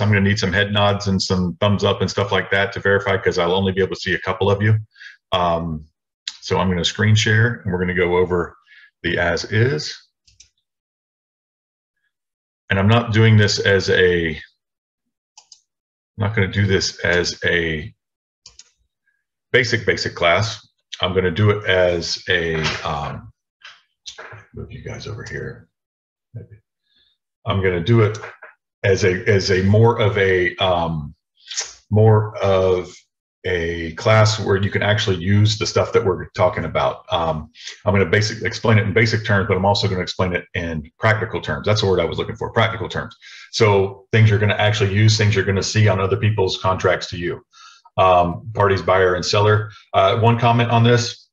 I'm going to need some head nods and some thumbs up and stuff like that to verify, because I'll only be able to see a couple of you. So I'm going to screen share, and we're going to go over the as is. And I'm not doing this as a, I'm not going to do this as a basic class. I'm going to do it as a, move you guys over here. Maybe. I'm going to do it as a more of a class where you can actually use the stuff that we're talking about. I'm going to explain it in basic terms, but I'm also going to explain it in practical terms. That's the word I was looking for, practical terms. So things you're going to actually use, things you're going to see on other people's contracts to you. Parties, buyer and seller. One comment on this: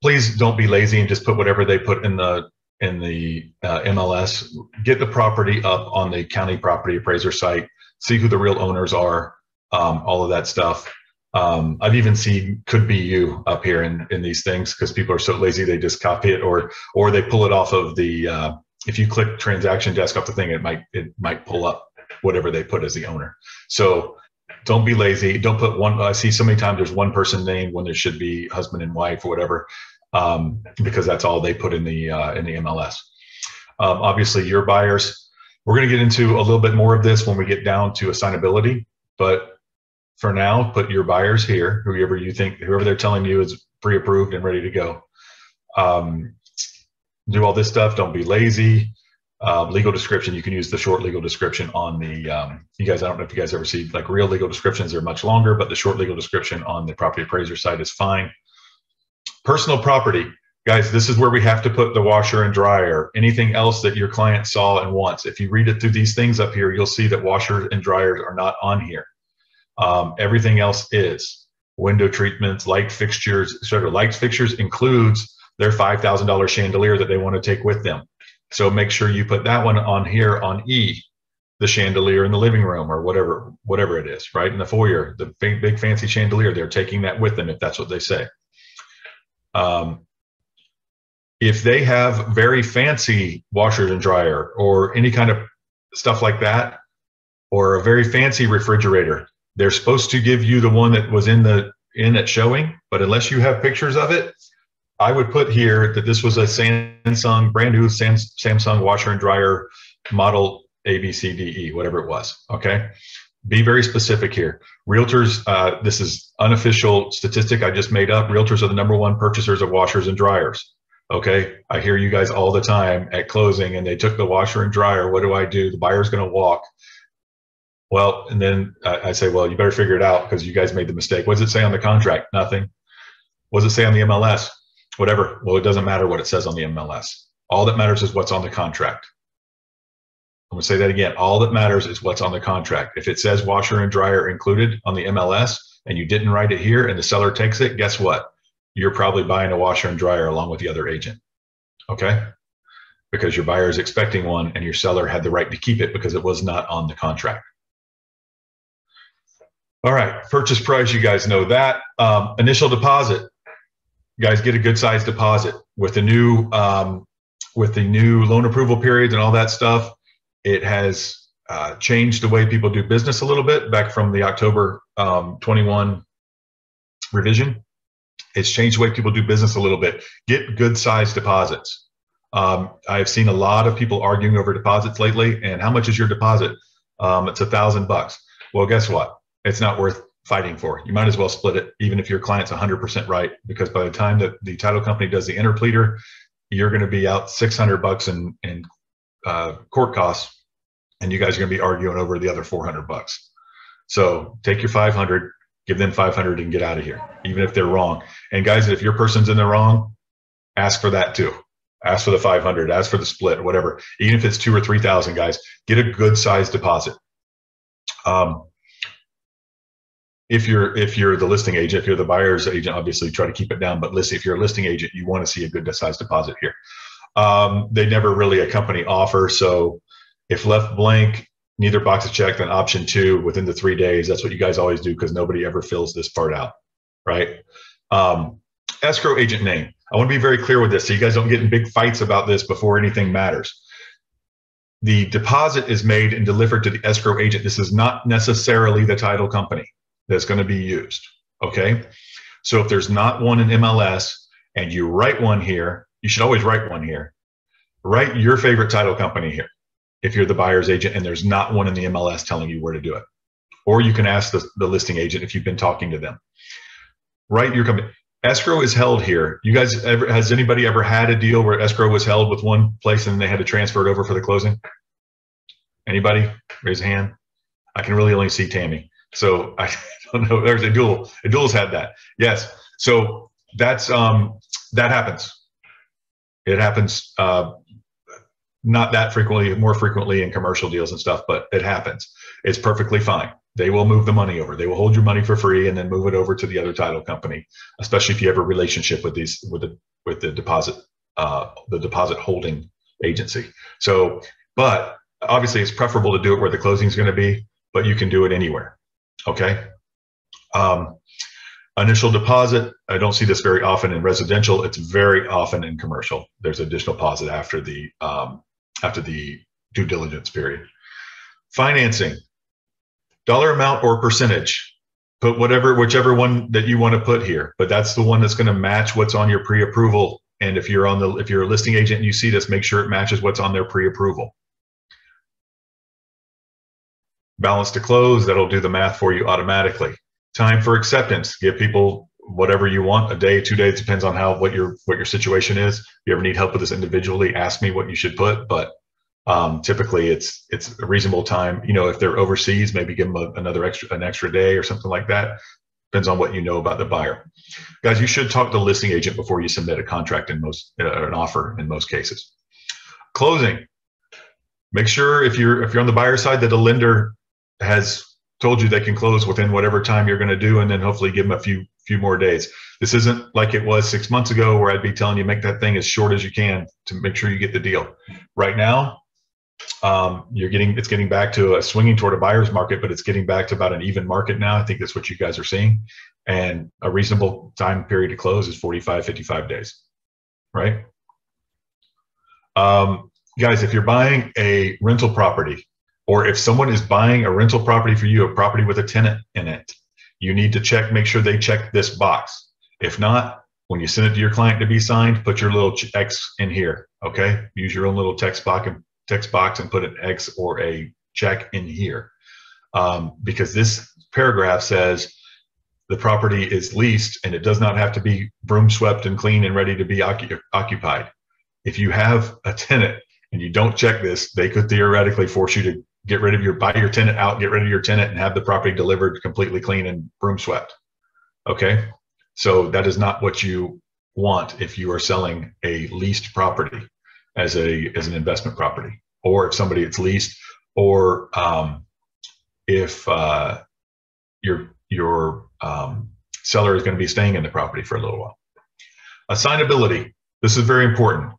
please don't be lazy and just put whatever they put in the MLS. Get the property up on the county property appraiser site. See who the real owners are. All of that stuff. I've even seen could be you up here in these things, because people are so lazy they just copy it, or they pull it off of the. If you click transaction desk off the thing, it might pull up whatever they put as the owner. So don't be lazy. Don't put one. I see so many times there's one person named when there should be husband and wife or whatever, because that's all they put in the MLS. Obviously, your buyers. We're going to get into a little bit more of this when we get down to assignability, but for now, put your buyers here, whoever they're telling you is pre-approved and ready to go. Do all this stuff. Don't be lazy. Legal description, you can use the short legal description on the, you guys, I don't know if you guys ever see like real legal descriptions, they're much longer, but the short legal description on the property appraiser site is fine. Personal property, guys, this is where we have to put the washer and dryer, anything else that your client saw and wants. If you read it through these things up here, you'll see that washers and dryers are not on here. Everything else is window treatments, light fixtures, etc. Light fixtures includes their $5,000 chandelier that they want to take with them. So make sure you put that one on here on E, the chandelier in the living room or whatever it is, right? In the foyer, the big fancy chandelier, they're taking that with them if that's what they say. If they have very fancy washers and dryer or any kind of stuff like that, or a very fancy refrigerator, they're supposed to give you the one that was in it showing, but unless you have pictures of it, I would put here that this was a Samsung, brand new Samsung washer and dryer model ABCDE, whatever it was, okay? Be very specific here. Realtors, this is unofficial statistic I just made up. Realtors are the #1 purchasers of washers and dryers, okay? I hear you guys all the time at closing, and they took the washer and dryer. What do? The buyer's gonna walk. Well, and then I say, well, you better figure it out because you guys made the mistake. What does it say on the contract? Nothing. What does it say on the MLS? Whatever. Well, it doesn't matter what it says on the MLS. All that matters is what's on the contract. I'm going to say that again. All that matters is what's on the contract. If it says washer and dryer included on the MLS and you didn't write it here and the seller takes it, guess what? You're probably buying a washer and dryer along with the other agent. Okay? Because your buyer is expecting one and your seller had the right to keep it because it was not on the contract. All right. Purchase price, you guys know that. Initial deposit. Guys, get a good size deposit with the new loan approval periods and all that stuff. It has changed the way people do business a little bit back from the October 21 revision. It's changed the way people do business a little bit. Get good size deposits. I've seen a lot of people arguing over deposits lately. And how much is your deposit? It's $1,000. Well, guess what? It's not worth fighting for. You might as well split it, even if your client's 100% right, because by the time that the title company does the interpleader, you're going to be out $600 in court costs, and you guys are going to be arguing over the other $400. So take your 500, give them 500, and get out of here, even if they're wrong. And guys, if your person's in the wrong, ask for that too. Ask for the 500, ask for the split, whatever. Even if it's 2,000 or 3,000, guys, get a good size deposit. If you're the listing agent, if you're the buyer's agent, obviously try to keep it down. But listen, if you're a listing agent, you want to see a good size deposit here. They never really accompany offer. So if left blank, neither box is checked, then option 2 within the 3 days. That's what you guys always do because nobody ever fills this part out, right? Escrow agent name. I want to be very clear with this so you guys don't get in big fights about this before anything matters. the deposit is made and delivered to the escrow agent. This is not necessarily the title company that's going to be used. Okay. So if there's not one in MLS and you write one here, you should always write one here. Write your favorite title company here if you're the buyer's agent and there's not one in the MLS telling you where to do it. Or you can ask the listing agent if you've been talking to them. Write your company. Escrow is held here. You guys has anybody ever had a deal where escrow was held with one place and they had to transfer it over for the closing? Anybody? Raise a hand. I can really only see Tammy. So I don't know. There's Adul. Adul's had that. Yes. So that's that happens. It happens not that frequently, more frequently in commercial deals and stuff, but it happens. It's perfectly fine. They will move the money over. They will hold your money for free and then move it over to the other title company, especially if you have a relationship with the deposit holding agency. So, but obviously it's preferable to do it where the closing is going to be, but you can do it anywhere. Okay. Initial deposit. I don't see this very often in residential. It's very often in commercial. There's additional deposit after the due diligence period. Financing. Dollar amount or percentage. Put whichever one that you want to put here, but that's the one that's going to match what's on your pre-approval. And if you're a listing agent and you see this, make sure it matches what's on their pre-approval. Balance to close, that'll do the math for you automatically. Time for acceptance. Give people whatever you want, a day, 2 days, depends on what your situation is. If you ever need help with this individually, ask me what you should put, but typically it's a reasonable time. You know, if they're overseas, maybe give them an extra day or something like that. Depends on what you know about the buyer. Guys, you should talk to the listing agent before you submit a contract an offer in most cases. Closing. Make sure if you're on the buyer side that the lender has told you they can close within whatever time you're going to do, and then hopefully give them a few more days. This isn't like it was 6 months ago where I'd be telling you make that thing as short as you can to make sure you get the deal. Right now, it's getting back to a swinging toward a buyer's market, but it's getting back to about an even market now. I think that's what you guys are seeing. And a reasonable time period to close is 45, 55 days, right? Guys, if you're buying a rental property, or if someone is buying a rental property for you, a property with a tenant in it, you need to make sure they check this box. If not, when you send it to your client to be signed, put your little X in here, okay? Use your own little text box and put an X or a check in here. Because this paragraph says the property is leased and it does not have to be broom swept and clean and ready to be occupied. If you have a tenant and you don't check this, they could theoretically force you to buy your tenant out, get rid of your tenant, and have the property delivered completely clean and broom swept. Okay, so that is not what you want if you are selling a leased property as an investment property, or if somebody it's leased, or if your seller is going to be staying in the property for a little while. Assignability. This is very important.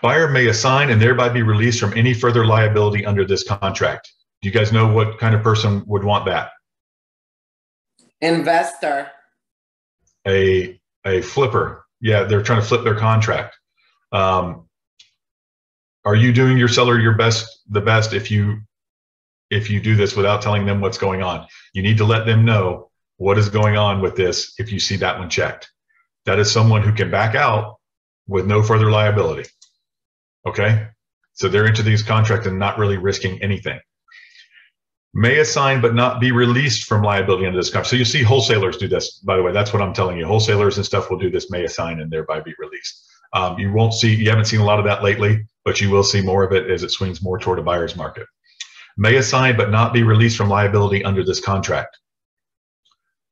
Buyer may assign and thereby be released from any further liability under this contract. Do you guys know what kind of person would want that? Investor. A flipper. Yeah, they're trying to flip their contract. Are you doing your seller the best if you do this without telling them what's going on? You need to let them know what is going on with this if you see that one checked. That is someone who can back out with no further liability. Okay, so they're into these contracts and not really risking anything. May assign but not be released from liability under this contract. So you see wholesalers do this, by the way. That's what I'm telling you. Wholesalers and stuff will do this, may assign and thereby be released. You haven't seen a lot of that lately, but you will see more of it as it swings more toward a buyer's market. May assign but not be released from liability under this contract,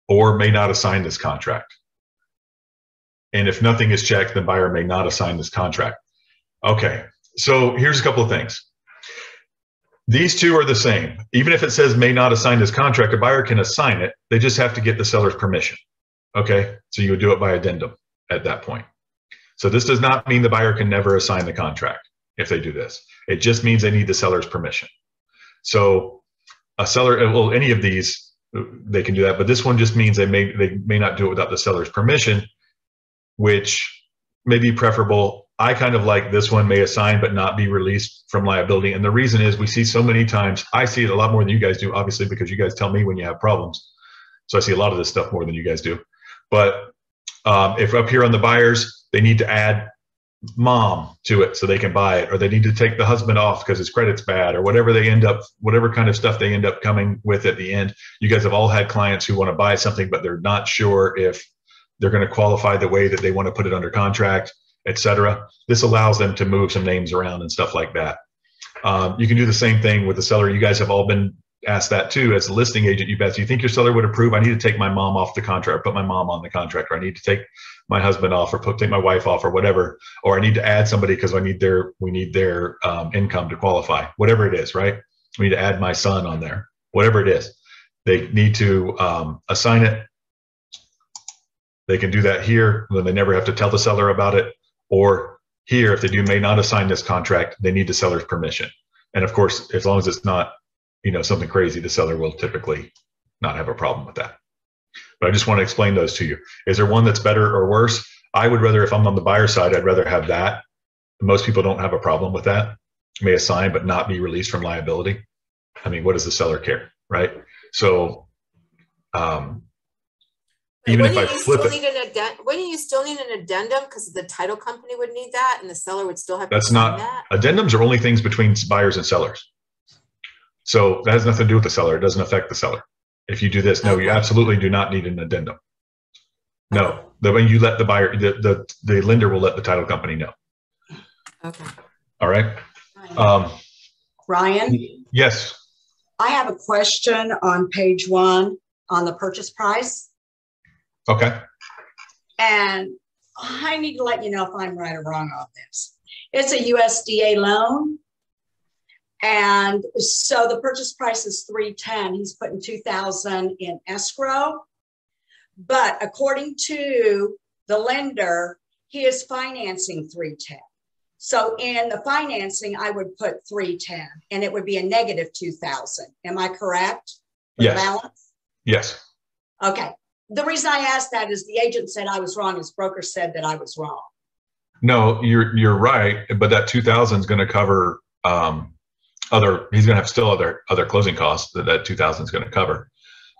or may not assign this contract. And if nothing is checked, the buyer may not assign this contract. Okay, so here's a couple of things. These two are the same. Even if it says may not assign this contract, a buyer can assign it. They just have to get the seller's permission. Okay, so you would do it by addendum at that point. So this does not mean the buyer can never assign the contract if they do this. It just means they need the seller's permission. So a seller, well, any of these, they can do that, but this one just means they may not do it without the seller's permission, which may be preferable I kind of like this one, may assign but not be released from liability. And the reason is we see so many times, I see it a lot more than you guys do, obviously, because you guys tell me when you have problems. So I see a lot of this stuff more than you guys do. But if up here on the buyers, they need to add mom to it so they can buy it, or they need to take the husband off because his credit's bad, or whatever they end up, whatever kind of stuff they end up coming with at the end. You guys have all had clients who want to buy something, but they're not sure if they're going to qualify the way that they want to put it under contract, etc. This allows them to move some names around and stuff like that. You can do the same thing with the seller. You guys have all been asked that too. As a listing agent, you bet. Do you think your seller would approve? I need to take my mom off the contract, put my mom on the contract, or I need to take my husband off, or take my wife off, or whatever, or I need to add somebody because we need their income to qualify, whatever it is, right? We need to add my son on there, whatever it is. They need to assign it. They can do that here, then they never have to tell the seller about it. Or here, if they may not assign this contract, they need the seller's permission. And of course, as long as it's not, something crazy, the seller will typically not have a problem with that. But I just want to explain those to you. Is there one that's better or worse? I would rather, if I'm on the buyer side, I'd rather have that. Most people don't have a problem with that. May assign but not be released from liability. I mean, what does the seller care, right? So even if I flip it, wouldn't you still need an addendum because the title company would need that and the seller would still have to that's sign not that? Addendums are only things between buyers and sellers. So that has nothing to do with the seller. It doesn't affect the seller. If you do this, no, you absolutely do not need an addendum. No, when you let the buyer, the lender will let the title company know. Okay. All right. Ryan? Yes. I have a question on page 1 on the purchase price. Okay. And I need to let you know if I'm right or wrong on this. It's a USDA loan. And so the purchase price is $310,000. He's putting $2,000 in escrow. But according to the lender, he is financing $310,000. So in the financing, I would put $310,000 and it would be a negative $2,000. Am I correct? Yes. Balance? Yes. Okay. The reason I asked that is the agent said I was wrong. His broker said that I was wrong. No, you're right. But that $2,000 is going to cover he's going to have still other closing costs that $2,000 is going to cover.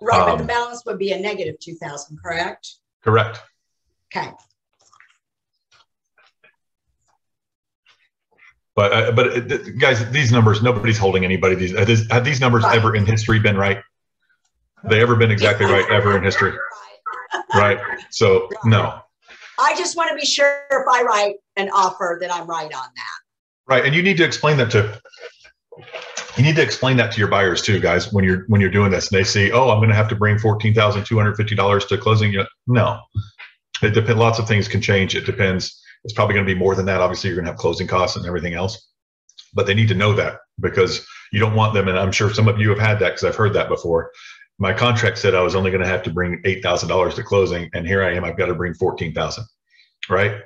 Right, but the balance would be a negative $2,000, correct? Correct. Okay. But guys, these numbers, nobody's holding anybody. Have these numbers ever in history been right? Have they ever been exactly right ever in history? Right. So no. I just want to be sure if I write an offer that I'm right on that. Right, and you need to explain that to. You need to explain that to your buyers too, guys. When you're doing this, and they say, "Oh, I'm going to have to bring $14,250 to closing." No, it depends. Lots of things can change. It depends. It's probably going to be more than that. Obviously, you're going to have closing costs and everything else, but they need to know that because you don't want them. And I'm sure some of you have had that because I've heard that before. My contract said I was only going to have to bring $8,000 to closing, and here I am. I've got to bring $14,000. Right?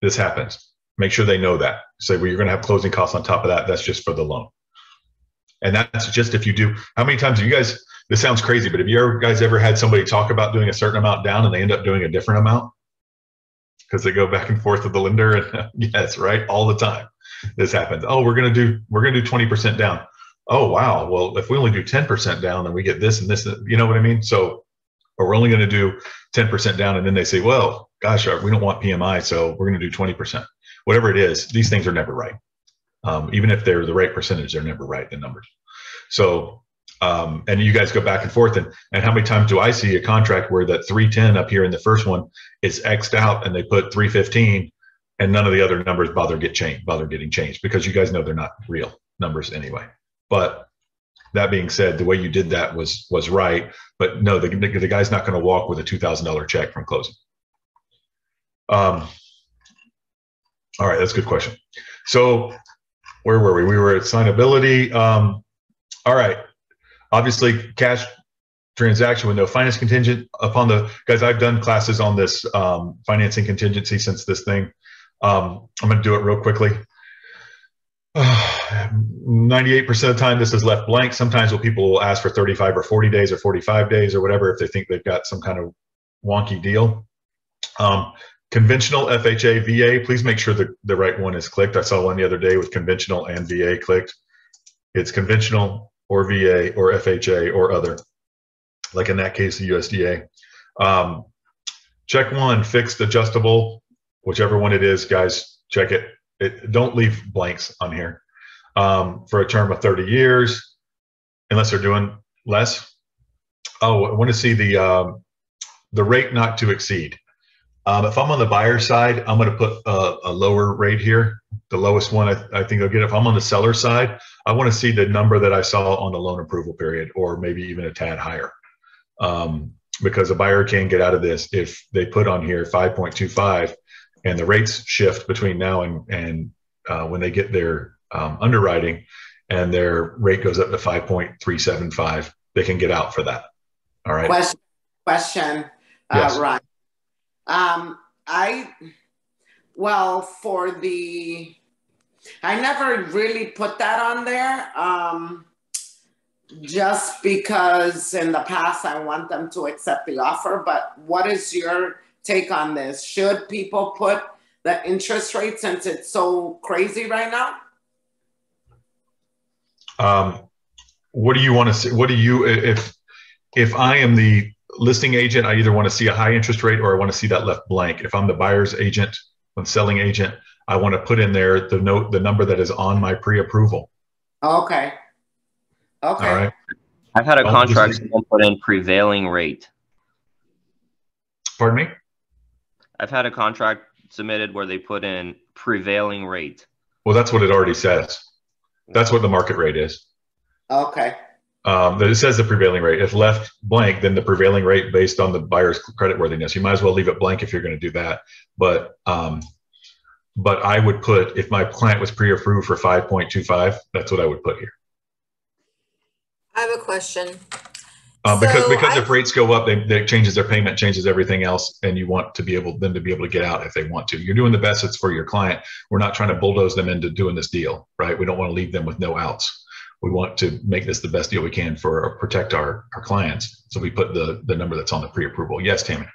This happens. Make sure they know that. Say, well, you're going to have closing costs on top of that. That's just for the loan. And that's just if you do. How many times have you guys, this sounds crazy, but have you guys ever had somebody talk about doing a certain amount down and they end up doing a different amount? Because they go back and forth with the lender. And yes, right? All the time. This happens. Oh, we're going to do 20% down. Oh, wow. Well, if we only do 10% down, then we get this and this, you know what I mean? So, or we're only going to do 10% down. And then they say, well, gosh, we don't want PMI. So we're going to do 20%. Whatever it is, these things are never right. Even if they're the right percentage, they're never right, the numbers. So, and you guys go back and forth. And how many times do I see a contract where that 310 up here in the first one is X'd out and they put 315 and none of the other numbers bother getting changed because you guys know they're not real numbers anyway. But that being said, the way you did that was right. But no, the guy's not going to walk with a $2,000 check from closing. All right, that's a good question. So where were we? We were at assignability. All right. Obviously, cash transaction with no finance contingent upon the guys. I've done classes on this financing contingency since this thing. I'm going to do it real quickly. 98% of the time, this is left blank. Sometimes people will ask for 35 or 40 days or 45 days or whatever if they think they've got some kind of wonky deal. Conventional FHA, VA, please make sure the right one is clicked. I saw one the other day with conventional and VA clicked. It's conventional or VA or FHA or other, like in that case, the USDA. Check one, fixed adjustable, whichever one it is, guys, check it. Don't leave blanks on here. For a term of 30 years, unless they're doing less. Oh, I want to see the rate not to exceed. If I'm on the buyer side, I'm going to put a lower rate here. The lowest one I think I'll get. If I'm on the seller side, I want to see the number that I saw on the loan approval period, or maybe even a tad higher. Because a buyer can get out of this if they put on here 5.25 and the rates shift between now and when they get their underwriting and their rate goes up to 5.375, they can get out for that. All right. Question. Yes. Right. I never really put that on there. Just because in the past I want them to accept the offer, but what is your take on this? Should people put the interest rate since it's so crazy right now? What do you want to see? What do you, if I am the listing agent, I either want to see a high interest rate or I want to see that left blank. If I'm the buyer's agent, the selling agent, I want to put in there the number that is on my pre-approval. Okay. Okay. All right. I've had a contract someone put in prevailing rate. Pardon me? I've had a contract submitted where they put in prevailing rate. Well, that's what it already says. That's what the market rate is. Okay. It says the prevailing rate. If left blank, then the prevailing rate based on the buyer's creditworthiness. You might as well leave it blank if you're going to do that. But I would put, if my client was pre-approved for 5.25, that's what I would put here. I have a question. Because if rates go up, they changes their payment, changes everything else, and you want to be able them to be able to get out if they want to. You're doing the best that's for your client. We're not trying to bulldoze them into doing this deal, right? We don't want to leave them with no outs. We want to make this the best deal we can for protect our clients. So we put the number that's on the pre-approval. Yes, Tammy.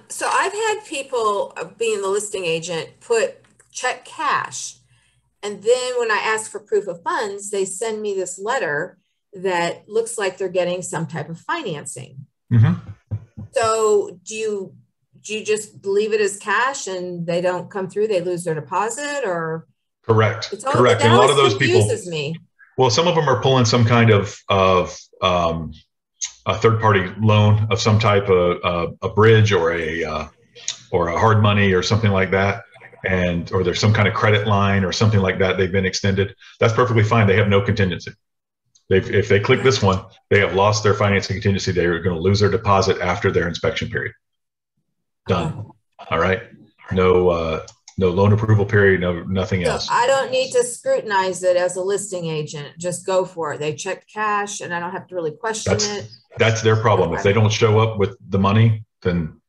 So I've had people, being the listing agent, check cash, and then when I ask for proof of funds, they send me this letter that looks like they're getting some type of financing. Mm-hmm. So do you just leave it as cash and they don't come through, they lose their deposit, or? Correct. Correct. And a lot of those people, me. Well, some of them are pulling some kind of a third-party loan of some type, of a bridge or a hard money or something like that. Or there's some kind of credit line or something like that. They've been extended. That's perfectly fine. They have no contingency. If they click this one, they have lost their financing contingency. They are going to lose their deposit after their inspection period. Done. All right. No loan approval period. Nothing else. I don't need to scrutinize it as a listing agent. Just go for it. They checked cash, and I don't have to really question it. That's their problem. If they don't show up with the money, then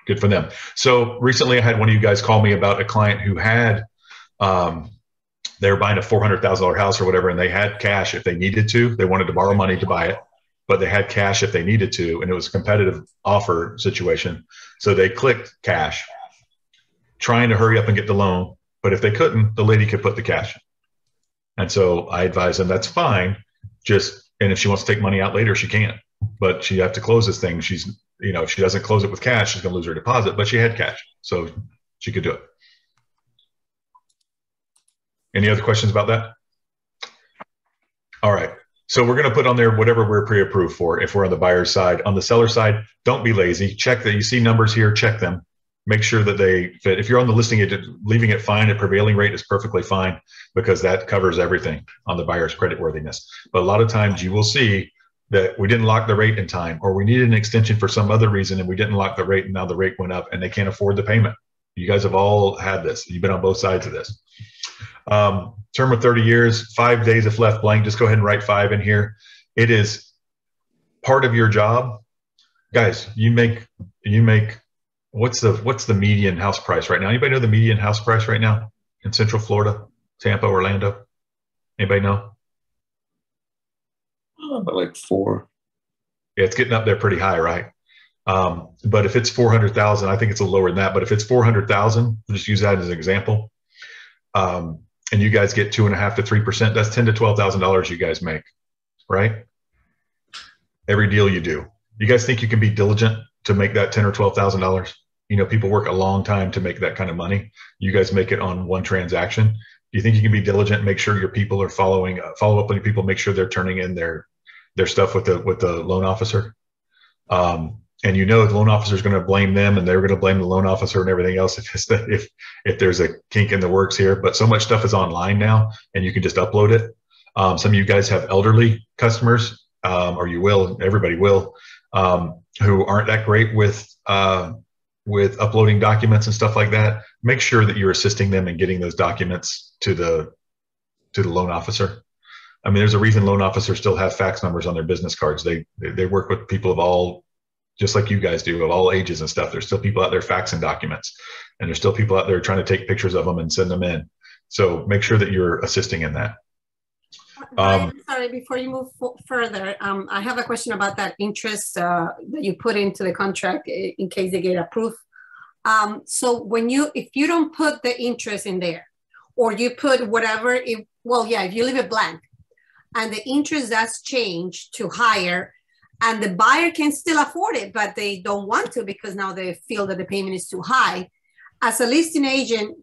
good for them. So recently, I had one of you guys call me about a client who had. They were buying a $400,000 house or whatever, and they had cash if they needed to. They wanted to borrow money to buy it, but they had cash if they needed to, and it was a competitive offer situation. So they clicked cash, trying to hurry up and get the loan. But if they couldn't, the lady could put the cash in. And so I advised them that's fine. And if she wants to take money out later, she can. But she have to close this thing. If she doesn't close it with cash, she's going to lose her deposit. But she had cash, so she could do it. Any other questions about that? All right. So we're going to put on there whatever we're pre-approved for if we're on the buyer's side. On the seller side, don't be lazy. Check that you see numbers here, check them. Make sure that they fit. If you're on the listing agent, leaving it fine at prevailing rate is perfectly fine because that covers everything on the buyer's creditworthiness. But a lot of times you will see that we didn't lock the rate in time, or we needed an extension for some other reason and we didn't lock the rate and now the rate went up and they can't afford the payment. You guys have all had this. You've been on both sides of this. Term of 30 years, 5 days if left blank. Just go ahead and write 5 in here. It is part of your job. Guys, you make what's the median house price right now? Anybody know the median house price right now in Central Florida, Tampa, Orlando? Anybody know? About like 4. Yeah, it's getting up there pretty high, right? But if it's 400,000, I think it's a little lower than that. But if it's 400,000, just use that as an example. And you guys get 2.5 to 3%, that's $10,000 to $12,000 you guys make, right? Every deal you do. You guys think you can be diligent to make that $10,000 or $12,000? You know, people work a long time to make that kind of money. You guys make it on one transaction. Do you think you can be diligent, make sure your people are follow up on your people, make sure they're turning in their stuff with the loan officer? And you know the loan officer is going to blame them, and they're going to blame the loan officer and everything else if there's a kink in the works here. But so much stuff is online now, and you can just upload it. Some of you guys have elderly customers, or you will, everybody will, who aren't that great with uploading documents and stuff like that. Make sure that you're assisting them in getting those documents to the loan officer. I mean, there's a reason loan officers still have fax numbers on their business cards. They work with people of all, just like you guys do, of all ages and stuff. There's still people out there faxing documents, and there's still people out there trying to take pictures of them and send them in. So make sure that you're assisting in that. Sorry, before you move further, I have a question about that interest that you put into the contract in case they get approved. So if you don't put the interest in there, or you put whatever, if you leave it blank, and the interest does change to higher, and the buyer can still afford it, but they don't want to because now they feel that the payment is too high. As a listing agent,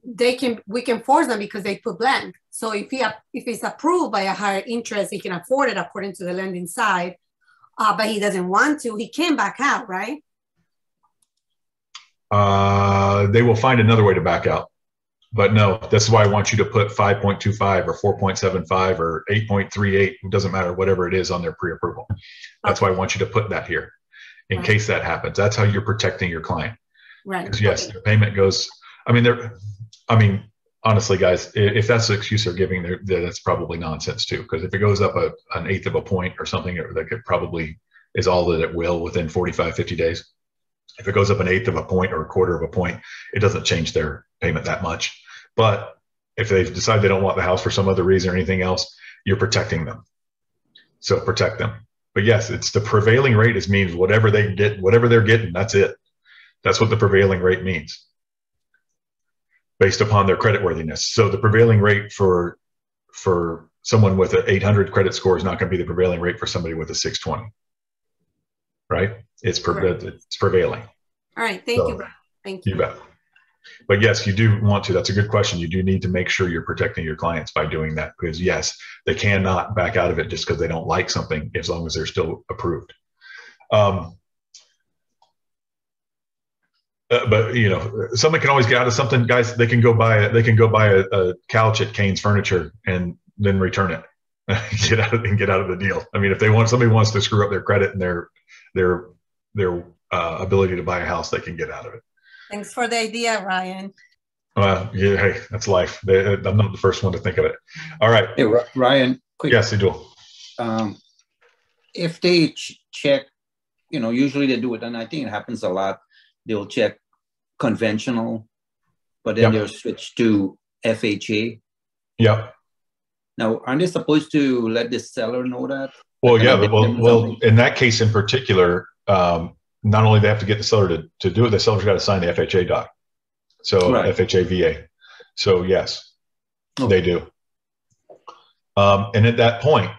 we can force them because they put blank. So if it's approved by a higher interest, he can afford it according to the lending side, but he doesn't want to, he can back out, right? They will find another way to back out. But no, that's why I want you to put 5.25 or 4.75 or 8.38, it doesn't matter, whatever it is on their pre-approval. That's why I want you to put that here in case that happens. That's how you're protecting your client. Right. Because yes, their payment goes, honestly, guys, if that's the excuse they're giving, that's probably nonsense too. Because if it goes up an eighth of a point or something, that could probably is all that it will within 45, 50 days. If it goes up an eighth of a point or a quarter of a point, it doesn't change their payment that much. But if they decide they don't want the house for some other reason or anything else, you're protecting them. So protect them. But yes, it's the prevailing rate means whatever they get, whatever they're getting, that's it. That's what the prevailing rate means based upon their creditworthiness. So the prevailing rate for someone with an 800 credit score is not going to be the prevailing rate for somebody with a 620. Right? It's prevailing. All right. Thank you. Thank you. You bet. But yes, you do want to. That's a good question. You do need to make sure you're protecting your clients by doing that, because yes, they cannot back out of it just because they don't like something, as long as they're still approved. But you know, someone can always get out of something, guys. They can go buy a couch at Kane's Furniture and then return it, get out of the deal. I mean, if somebody wants to screw up their credit and their ability to buy a house, they can get out of it. Thanks for the idea, Ryan. Yeah, hey, that's life. I'm not the first one to think of it. All right. Hey, Ryan. Quick. Yes, they do. If they check, usually they do it, and I think it happens a lot. They'll check conventional, but then they'll switch to FHA. Yep. Now, aren't they supposed to let the seller know that? Well, yeah. Well, in that case in particular, not only they have to get the seller to do it, the seller's got to sign the FHA doc. So FHA VA. So yes, they do. And at that point,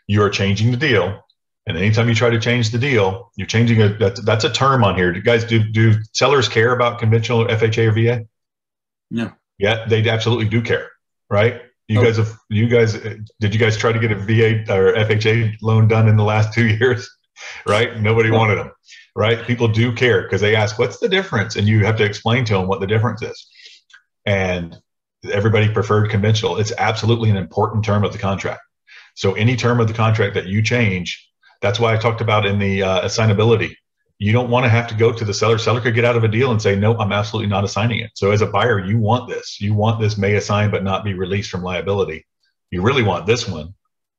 you are changing the deal. And anytime you try to change the deal, you're changing that's a term on here. Do sellers care about conventional FHA or VA? No. Yeah, they absolutely do care, right? Did you guys try to get a VA or FHA loan done in the last 2 years? Right? Nobody wanted them, right? People do care because they ask, what's the difference? And you have to explain to them what the difference is. And everybody preferred conventional. It's absolutely an important term of the contract. So any term of the contract that you change, that's why I talked about in the assignability. You don't want to have to go to the seller. Seller could get out of a deal and say, no, I'm absolutely not assigning it. So as a buyer, you want this. You want this may assign but not be released from liability. You really want this one,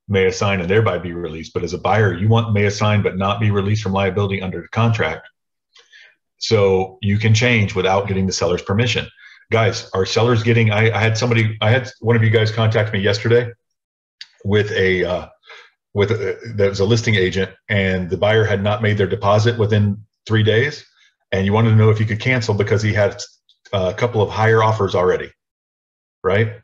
may assign and thereby be released. But as a buyer, you want may assign but not be released from liability under the contract. So you can change without getting the seller's permission. Guys, are sellers getting, I had one of you guys contact me yesterday with that was a listing agent, and the buyer had not made their deposit within 3 days, and you wanted to know if you could cancel because he had a couple of higher offers already, right?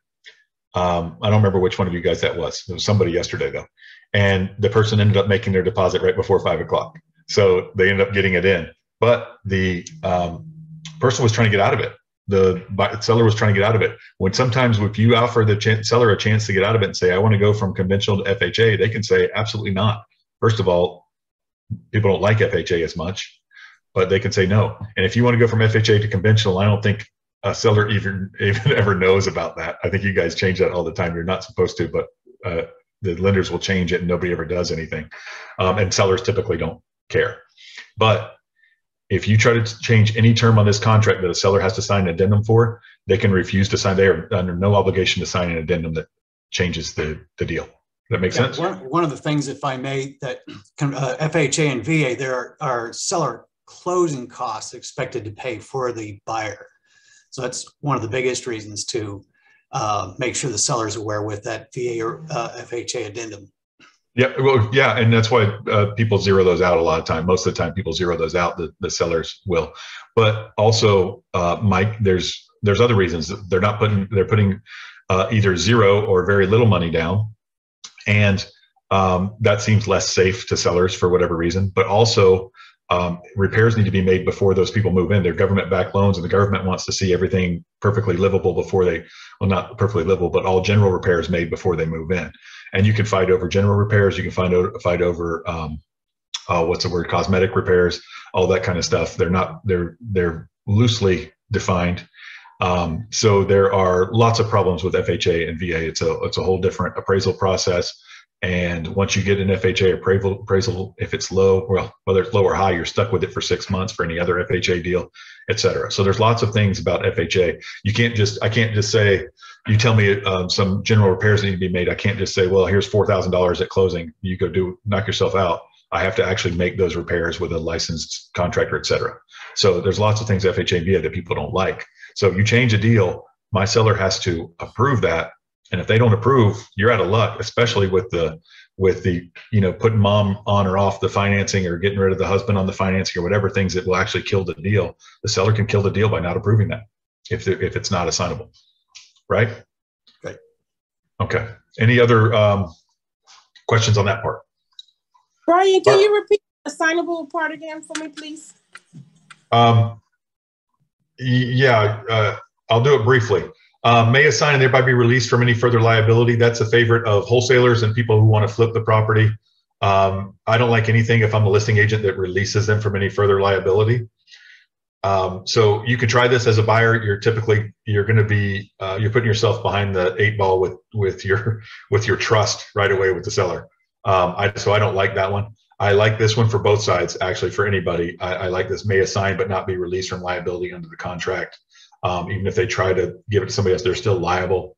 I don't remember which one of you guys that was. It was somebody yesterday though. And the person ended up making their deposit right before 5 o'clock. So they ended up getting it in. But the person was trying to get out of it. The seller was trying to get out of it. When sometimes if you offer the seller a chance to get out of it and say, I want to go from conventional to FHA, they can say, absolutely not. First of all, people don't like FHA as much, but they can say no. And if you want to go from FHA to conventional, I don't think a seller even ever knows about that. I think you guys change that all the time. You're not supposed to, but the lenders will change it and nobody ever does anything. And sellers typically don't care. But if you try to change any term on this contract that a seller has to sign an addendum for, they can refuse to sign. They are under no obligation to sign an addendum that changes the deal. That makes sense? One of the things, if I may, that FHA and VA, there are seller closing costs expected to pay for the buyer. So that's one of the biggest reasons to make sure the seller is aware with that VA or FHA addendum. Yeah, well, yeah, and that's why people zero those out a lot of time. Most of the time, people zero those out. The sellers will, but also, Mike, there's other reasons that they're putting either zero or very little money down, and that seems less safe to sellers for whatever reason. But also, repairs need to be made before those people move in. They're government-backed loans, and the government wants to see everything perfectly livable before they, well, not perfectly livable, but all general repairs made before they move in. And you can fight over general repairs. You can fight over what's the word? Cosmetic repairs, all that kind of stuff. They're loosely defined. So there are lots of problems with FHA and VA. It's a whole different appraisal process. And once you get an FHA appraisal, if it's low, well, whether it's low or high, you're stuck with it for 6 months for any other FHA deal, et cetera. So there's lots of things about FHA. I can't just say, you tell me some general repairs need to be made. I can't just say, well, here's $4,000 at closing. You go knock yourself out. I have to actually make those repairs with a licensed contractor, et cetera. So there's lots of things FHA and VA that people don't like. So you change a deal, my seller has to approve that. And if they don't approve, you're out of luck, especially with the putting mom on or off the financing or getting rid of the husband on the financing or whatever things that will actually kill the deal. The seller can kill the deal by not approving that if it's not assignable, right? Okay. Okay. Any other questions on that part? Brian, can you repeat the assignable part again for me, please? Yeah, I'll do it briefly. May assign and thereby be released from any further liability. That's a favorite of wholesalers and people who want to flip the property. I don't like anything if I'm a listing agent that releases them from any further liability. So you could try this as a buyer. You're putting yourself behind the 8 ball with your trust right away with the seller. So I don't like that one. I like this one for both sides, actually, for anybody. I like this may assign but not be released from liability under the contract. Even if they try to give it to somebody else, they're still liable.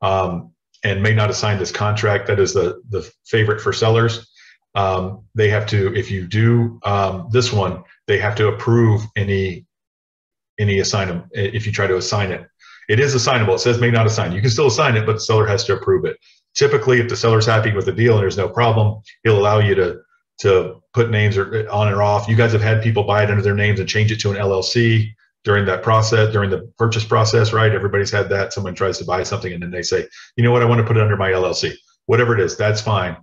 And may not assign this contract. That is the favorite for sellers. They have to, if you do this one, they have to approve any assignment. If you try to assign it, it is assignable. It says may not assign. You can still assign it, but the seller has to approve it. Typically, if the seller's happy with the deal and there's no problem, he'll allow you to put names on or off. You guys have had people buy it under their names and change it to an LLC during that process, during the purchase process, right? Everybody's had that. Someone tries to buy something and then they say, you know what, I want to put it under my LLC. Whatever it is, that's fine.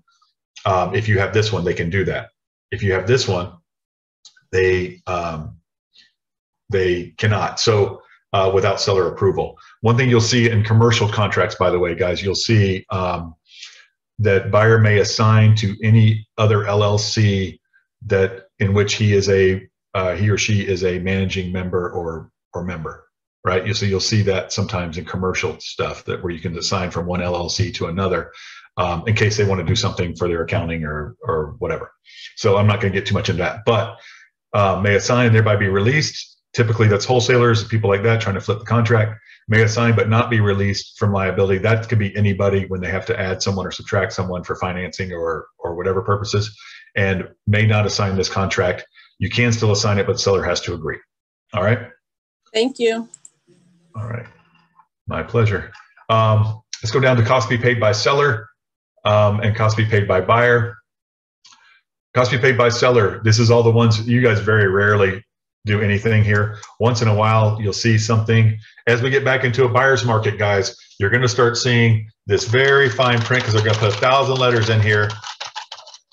If you have this one, they can do that. If you have this one, they cannot. So without seller approval. One thing you'll see in commercial contracts, by the way, guys, you'll see that buyer may assign to any other LLC that in which he or she is a managing member or member, right? You'll see that sometimes in commercial stuff where you can assign from one LLC to another in case they want to do something for their accounting or whatever. So I'm not going to get too much into that, but may assign and thereby be released. Typically that's wholesalers, people like that trying to flip the contract. May assign but not be released from liability. That could be anybody when they have to add someone or subtract someone for financing or whatever purposes, and may not assign this contract. You can still assign it, but the seller has to agree. All right. Thank you. All right. My pleasure. Let's go down to cost be paid by seller and cost be paid by buyer. Cost to be paid by seller. This is all the ones you guys very rarely do anything here. Once in a while, you'll see something. As we get back into a buyer's market, guys, you're going to start seeing this very fine print because they're going to put 1,000 letters in here.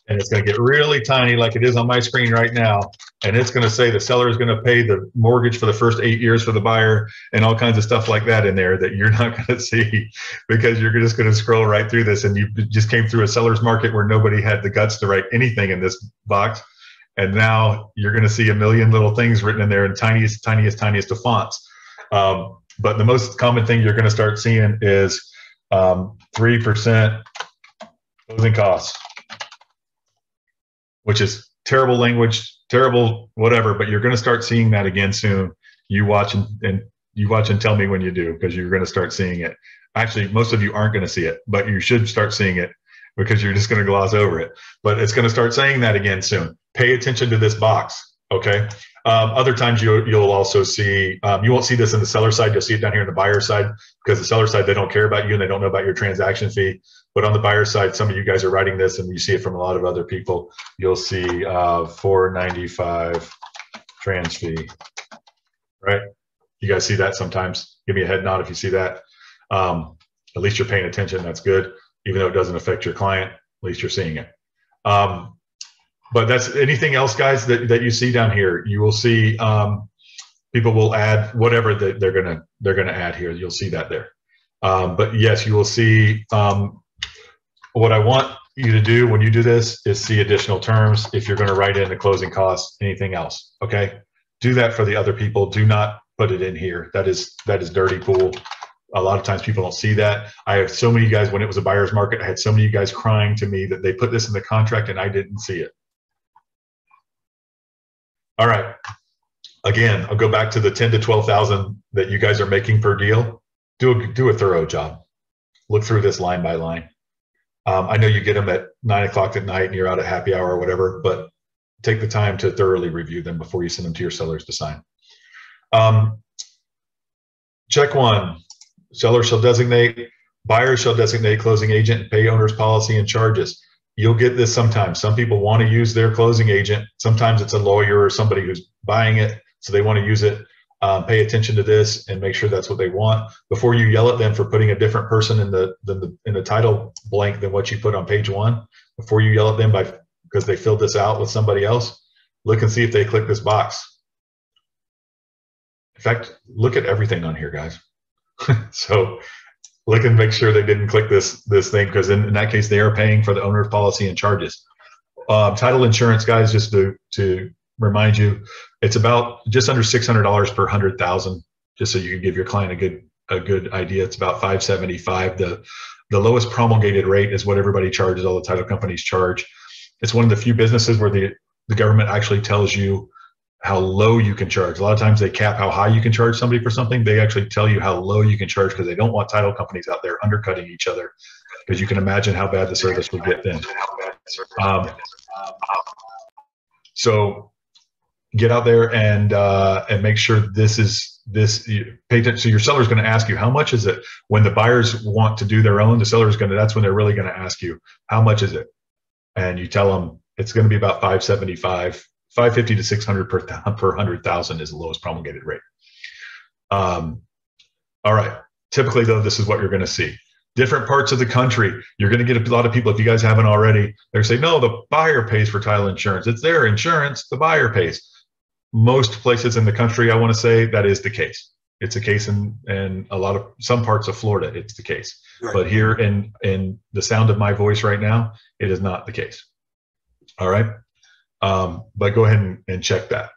And it's going to get really tiny like it is on my screen right now. And it's going to say the seller is going to pay the mortgage for the first 8 years for the buyer and all kinds of stuff like that in there that you're not going to see because you're just going to scroll right through this. And you just came through a seller's market where nobody had the guts to write anything in this box. And now you're going to see a million little things written in there in tiniest of fonts. But the most common thing you're going to start seeing is 3% closing costs, which is terrible language, terrible whatever, but you're going to start seeing that again soon. You watch and tell me when you do, because you're going to start seeing it. Actually, most of you aren't going to see it, but you should start seeing it because you're just going to gloss over it. But it's going to start saying that again soon. Pay attention to this box, okay? Other times you'll also see, you won't see this in the seller side, you'll see it down here in the buyer side, because the seller side, they don't care about you and they don't know about your transaction fee. But on the buyer side, some of you guys are writing this and you see it from a lot of other people. You'll see $495 trans fee, right? You guys see that sometimes? Give me a head nod if you see that. At least you're paying attention, that's good. Even though it doesn't affect your client, at least you're seeing it. But that's anything else, guys, that you see down here. You will see people will add whatever they're gonna add here. You'll see that there. But yes, you will see what I want you to do when you do this is see additional terms. If you're going to write in the closing costs, anything else, okay? Do that for the other people. Do not put it in here. That is dirty pool. A lot of times people don't see that. I have so many guys, when it was a buyer's market, I had so many guys crying to me that they put this in the contract and I didn't see it. All right. Again, I'll go back to the 10 to 12,000 that you guys are making per deal. Do a thorough job. Look through this line by line. I know you get them at 9 o'clock at night and you're out at happy hour or whatever, but take the time to thoroughly review them before you send them to your sellers to sign. Check one, seller shall designate, buyer shall designate closing agent and pay owner's policy and charges. You'll get this sometimes. Some people want to use their closing agent. Sometimes it's a lawyer or somebody who's buying it, so they want to use it. Pay attention to this and make sure that's what they want. Before you yell at them for putting a different person in the title blank than what you put on page 1, before you yell at them because they filled this out with somebody else, look and see if they click this box. In fact, look at everything on here, guys. So look and make sure they didn't click this thing, because in that case, they are paying for the owner's policy and charges. Title insurance, guys, just to remind you, it's about just under $600 per 100,000, just so you can give your client a good idea. It's about $575. The lowest promulgated rate is what everybody charges, all the title companies charge. It's one of the few businesses where the government actually tells you how low you can charge. A lot of times they cap how high you can charge somebody for something. They actually tell you how low you can charge because they don't want title companies out there undercutting each other, because you can imagine how bad the service would get then. So get out there and make sure pay attention. So your seller's going to ask you, how much is it? When the buyers want to do their own, the seller's that's when they're really going to ask you, how much is it? And you tell them it's going to be about $575. $550 to $600 per 100,000 is the lowest promulgated rate. All right. Typically, though, this is what you're going to see. Different parts of the country, you're going to get a lot of people, if you guys haven't already, they're saying, no, the buyer pays for title insurance. It's their insurance, the buyer pays. Most places in the country, I want to say that is the case. It's the case in some parts of Florida, it's the case. Right. But here in the sound of my voice right now, it is not the case. All right. But go ahead and check that.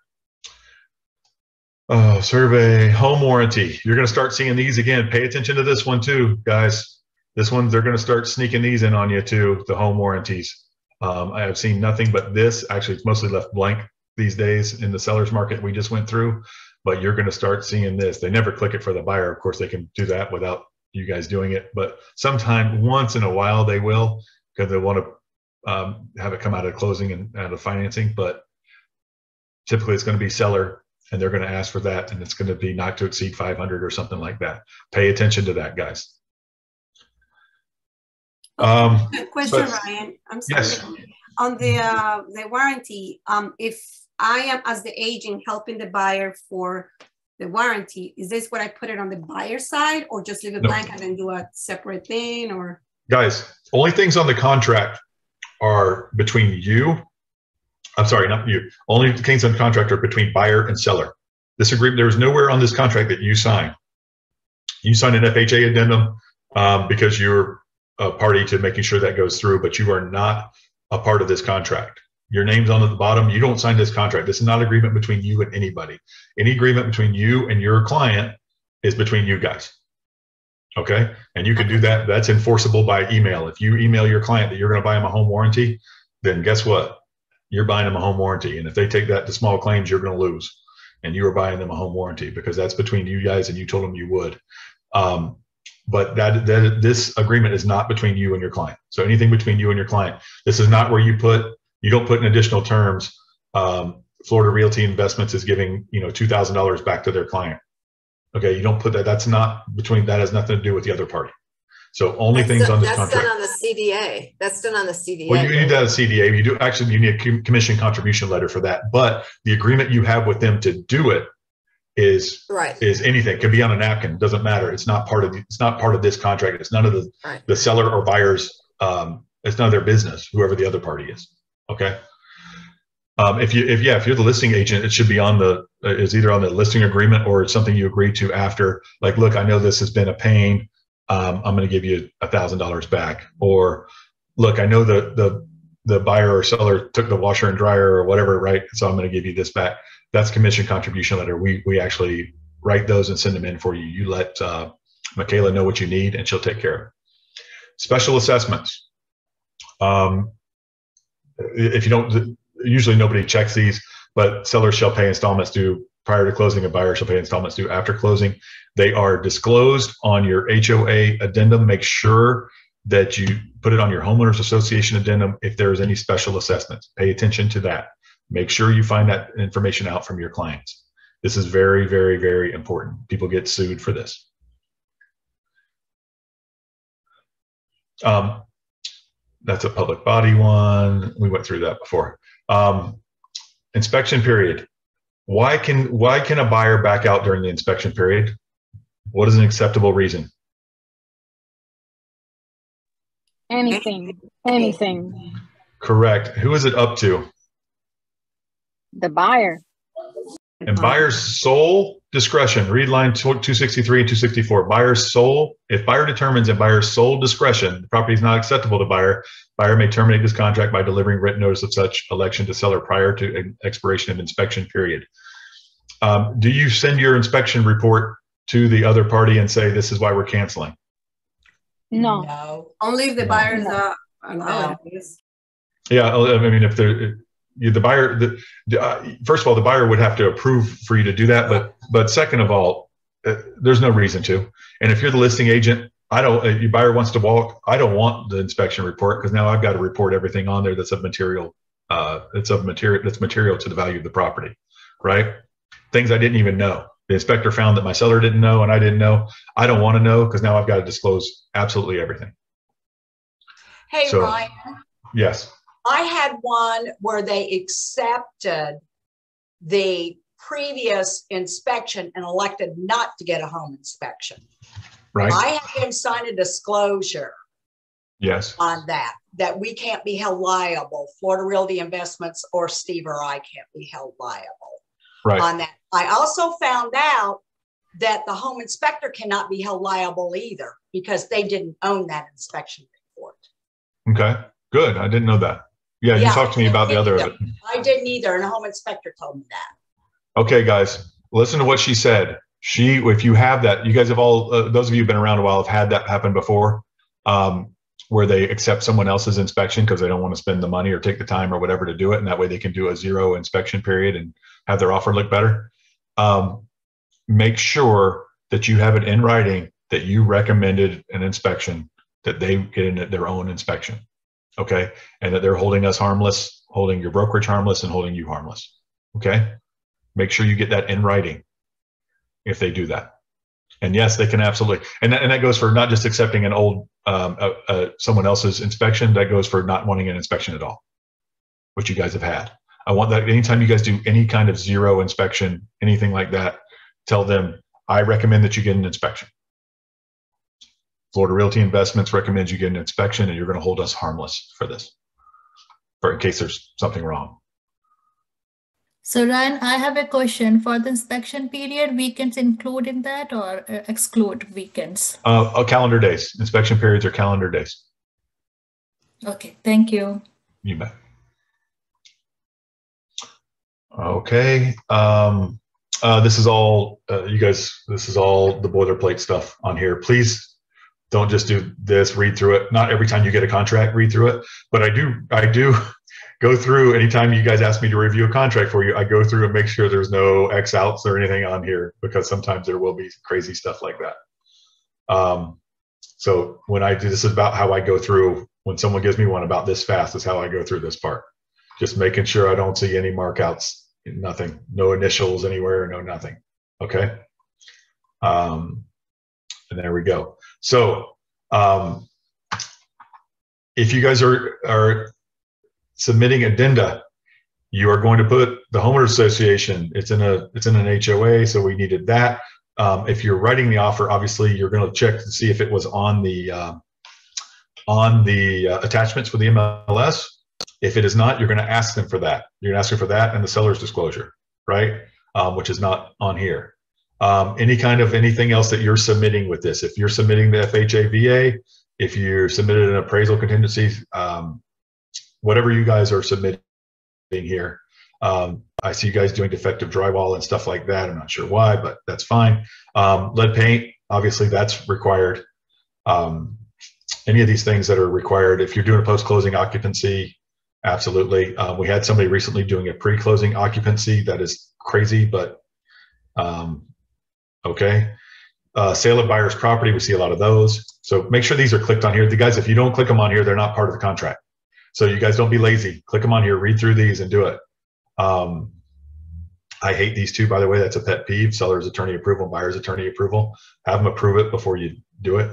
Survey, home warranty. You're going to start seeing these again. Pay attention to this one too, guys. This one, they're going to start sneaking these in on you too, the home warranties. I have seen nothing but this. Actually, it's mostly left blank these days in the seller's market we just went through, but you're going to start seeing this. They never click it for the buyer. Of course, they can do that without you guys doing it, but sometime once in a while they will, because they want to have it come out of closing and out of financing. But typically it's going to be seller, and they're going to ask for that, and it's going to be not to exceed 500 or something like that. Pay attention to that, guys. Question, Ryan. I'm sorry. Yes. On the warranty, if I am as the agent helping the buyer for the warranty, is this what I put it on the buyer side, or just leave it blank and then do a separate thing? Or guys, only things on the contract are between you. I'm sorry, not you. Only things on the contract are between buyer and seller. This agreement, there is nowhere on this contract that you sign. You sign an FHA addendum because you're a party to making sure that goes through, but you are not a part of this contract. Your name's on at the bottom. You don't sign this contract. This is not an agreement between you and anybody. Any agreement between you and your client is between you guys. Okay? And you can do that. That's enforceable by email. If you email your client that you're going to buy them a home warranty, then guess what? You're buying them a home warranty. And if they take that to small claims, you're going to lose. And you are buying them a home warranty because that's between you guys and you told them you would. But this agreement is not between you and your client. So anything between you and your client, this is not where you don't put in additional terms. Florida Realty Investments is giving, $2,000 back to their client. Okay, you don't put that. That's not between. That has nothing to do with the other party. So only things on this contract. That's done on the CDA. That's done on the CDA. Well, you need that CDA. You need a commission contribution letter for that. But the agreement you have with them to do it is anything. It could be on a napkin. Doesn't matter. It's not part of this contract. It's none of the seller or buyer's. It's none of their business. Whoever the other party is. Okay. If you're the listing agent, it should be it's either on the listing agreement or it's something you agree to after. Like, look, I know this has been a pain. I'm going to give you $1,000 back. Or, look, I know the buyer or seller took the washer and dryer or whatever, right? So I'm going to give you this back. That's commission contribution letter. We actually write those and send them in for you. You let Michaela know what you need, and she'll take care of it. Special assessments. If you don't. Usually nobody checks these, but sellers shall pay installments due prior to closing, and buyers shall pay installments due after closing. They are disclosed on your HOA addendum. Make sure that you put it on your homeowners association addendum if there's any special assessments. Pay attention to that. Make sure you find that information out from your clients. This is very, very, very important. People get sued for this. That's a public body one. We went through that before. Inspection period. Why can a buyer back out during the inspection period? What is an acceptable reason? Anything. Correct. Who is it up to? The buyer. And buyer's sole discretion. Read line 263 and 264. Buyer's sole. If buyer determines in buyer's sole discretion the property is not acceptable to buyer, buyer may terminate this contract by delivering written notice of such election to seller prior to expiration of inspection period. Do you send your inspection report to the other party and say this is why we're canceling? No. Only if the buyers allow it. Yeah, I mean, if the buyer, first of all, the buyer would have to approve for you to do that. But second of all, there's no reason to. And if you're the listing agent, your buyer wants to walk. I don't want the inspection report because now I've got to report everything on there that's of material. That's material to the value of the property, right? Things I didn't even know. The inspector found that my seller didn't know and I didn't know. I don't want to know because now I've got to disclose absolutely everything. Hey, so, Ryan. Yes. I had one where they accepted the previous inspection and elected not to get a home inspection. Right. I had them sign a disclosure. Yes. On that we can't be held liable. Florida Realty Investments or Steve or I can't be held liable. Right. On that. I also found out that the home inspector cannot be held liable either because they didn't own that inspection report. Okay, good. I didn't know that. Yeah, you talked to me about the other of it. I didn't either, and the home inspector told me that. Okay, guys, listen to what she said. If you have that, you guys have all, those of you who've been around a while have had that happen before, where they accept someone else's inspection because they don't want to spend the money or take the time or whatever to do it, and that way they can do a 0 inspection period and have their offer look better. Make sure that you have it in writing that you recommended an inspection, that they get in their own inspection. Okay. And that they're holding us harmless, holding your brokerage harmless, and holding you harmless. Okay. Make sure you get that in writing if they do that. And yes, they can absolutely. And that goes for not just accepting an old, someone else's inspection. That goes for not wanting an inspection at all. what you guys have had. I want that anytime you guys do any kind of zero inspection, anything like that, tell them, I recommend that you get an inspection. Florida Realty Investments recommends you get an inspection, and you're going to hold us harmless for this, for in case there's something wrong. So Ryan, I have a question. For the inspection period, weekends include in that or exclude weekends? Calendar days. Inspection periods are calendar days. Okay, thank you. You bet. Okay. This is all, you guys, this is all the boilerplate stuff on here. Please don't just do this, read through it. Not every time you get a contract, read through it. But I do go through, anytime you guys ask me to review a contract for you, I go through and make sure there's no X outs or anything on here, because sometimes there will be crazy stuff like that. So when I do, this is about how I go through, when someone gives me one about this fast is how I go through this part. Just making sure I don't see any markouts, nothing, no initials anywhere, no nothing. Okay. And there we go. So if you guys are submitting addenda, you are going to put the homeowner association. It's in an HOA, so we needed that. If you're writing the offer, obviously you're going to check to see if it was on the attachments for the MLS. If it is not, you're going to ask them for that. You're going to ask them for that and the seller's disclosure, right? Which is not on here. Any kind of anything else that you're submitting with this. If you're submitting the FHA VA, if you submitted an appraisal contingency, whatever you guys are submitting here. I see you guys doing defective drywall and stuff like that. I'm not sure why, but that's fine. Lead paint, obviously that's required. Any of these things that are required, if you're doing a post-closing occupancy, absolutely. We had somebody recently doing a pre-closing occupancy. That is crazy, but okay. Sale of buyer's property, we see a lot of those. So make sure these are clicked on here. The guys, if you don't click them on here, they're not part of the contract. So you guys don't be lazy. Click them on here, read through these and do it. I hate these two, by the way. That's a pet peeve. Seller's attorney approval, buyer's attorney approval. Have them approve it before you do it.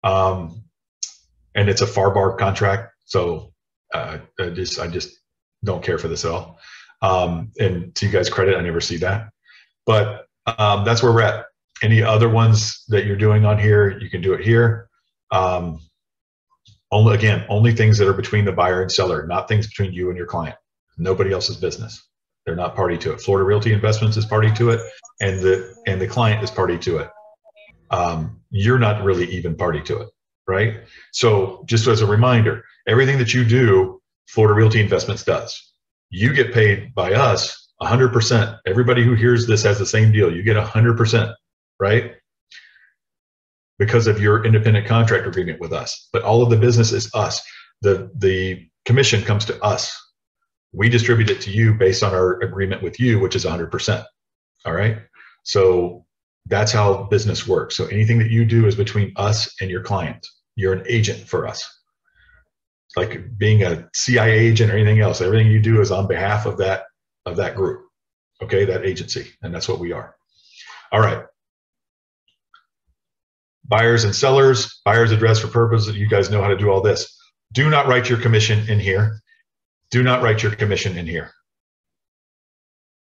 And it's a FAR contract. So I just don't care for this at all. And to you guys' credit, I never see that. But that's where we're at. Any other ones that you're doing on here, you can do it here. Only things that are between the buyer and seller, not things between you and your client. Nobody else's business. They're not party to it. Florida Realty Investments is party to it, and the client is party to it. You're not really even party to it, right? So just as a reminder, everything that you do, Florida Realty Investments does. You get paid by us 100%. Everybody who hears this has the same deal. You get 100%, right? Because of your independent contract agreement with us. But all of the business is us. The commission comes to us. We distribute it to you based on our agreement with you, which is 100%. All right. So that's how business works. So anything that you do is between us and your client. You're an agent for us. Like being a CIA agent or anything else, everything you do is on behalf of that group. Okay, that agency. And that's what we are. All right. Buyers and sellers, buyer's address for purposes. You guys know how to do all this. Do not write your commission in here. Do not write your commission in here.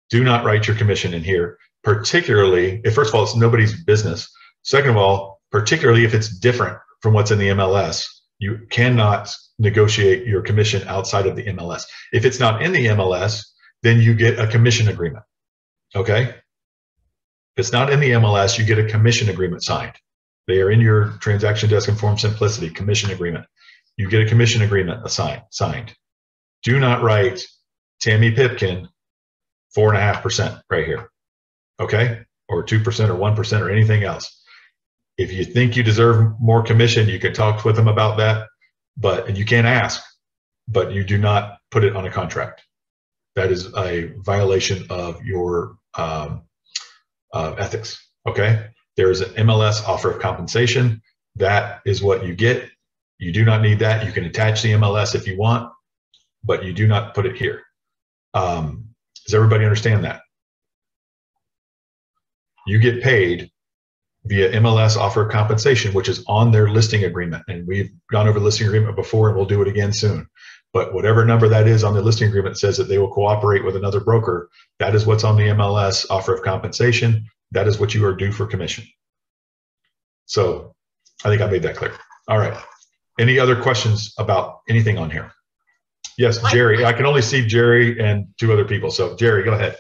Do not write your commission in here, particularly if, first of all, it's nobody's business. Second of all, particularly if it's different from what's in the MLS, you cannot negotiate your commission outside of the MLS. If it's not in the MLS, then you get a commission agreement. Okay? If it's not in the MLS, you get a commission agreement signed. They are in your transaction desk and form simplicity, commission agreement. You get a commission agreement signed. Do not write Tammy Pipkin 4.5% right here, okay? Or 2% or 1% or anything else. If you think you deserve more commission, you can talk with them about that, and you can ask, but you do not put it on a contract. That is a violation of your ethics, okay? There is an MLS offer of compensation. That is what you get. You do not need that. You can attach the MLS if you want, but you do not put it here. Does everybody understand that? You get paid via MLS offer of compensation, which is on their listing agreement. And we've gone over the listing agreement before, and we'll do it again soon. But whatever number that is on the listing agreement says that they will cooperate with another broker. That is what's on the MLS offer of compensation. That is what you are due for commission. So I think I made that clear. All right. Any other questions about anything on here? Yes, Jerry. I can only see Jerry and two other people. So Jerry, go ahead.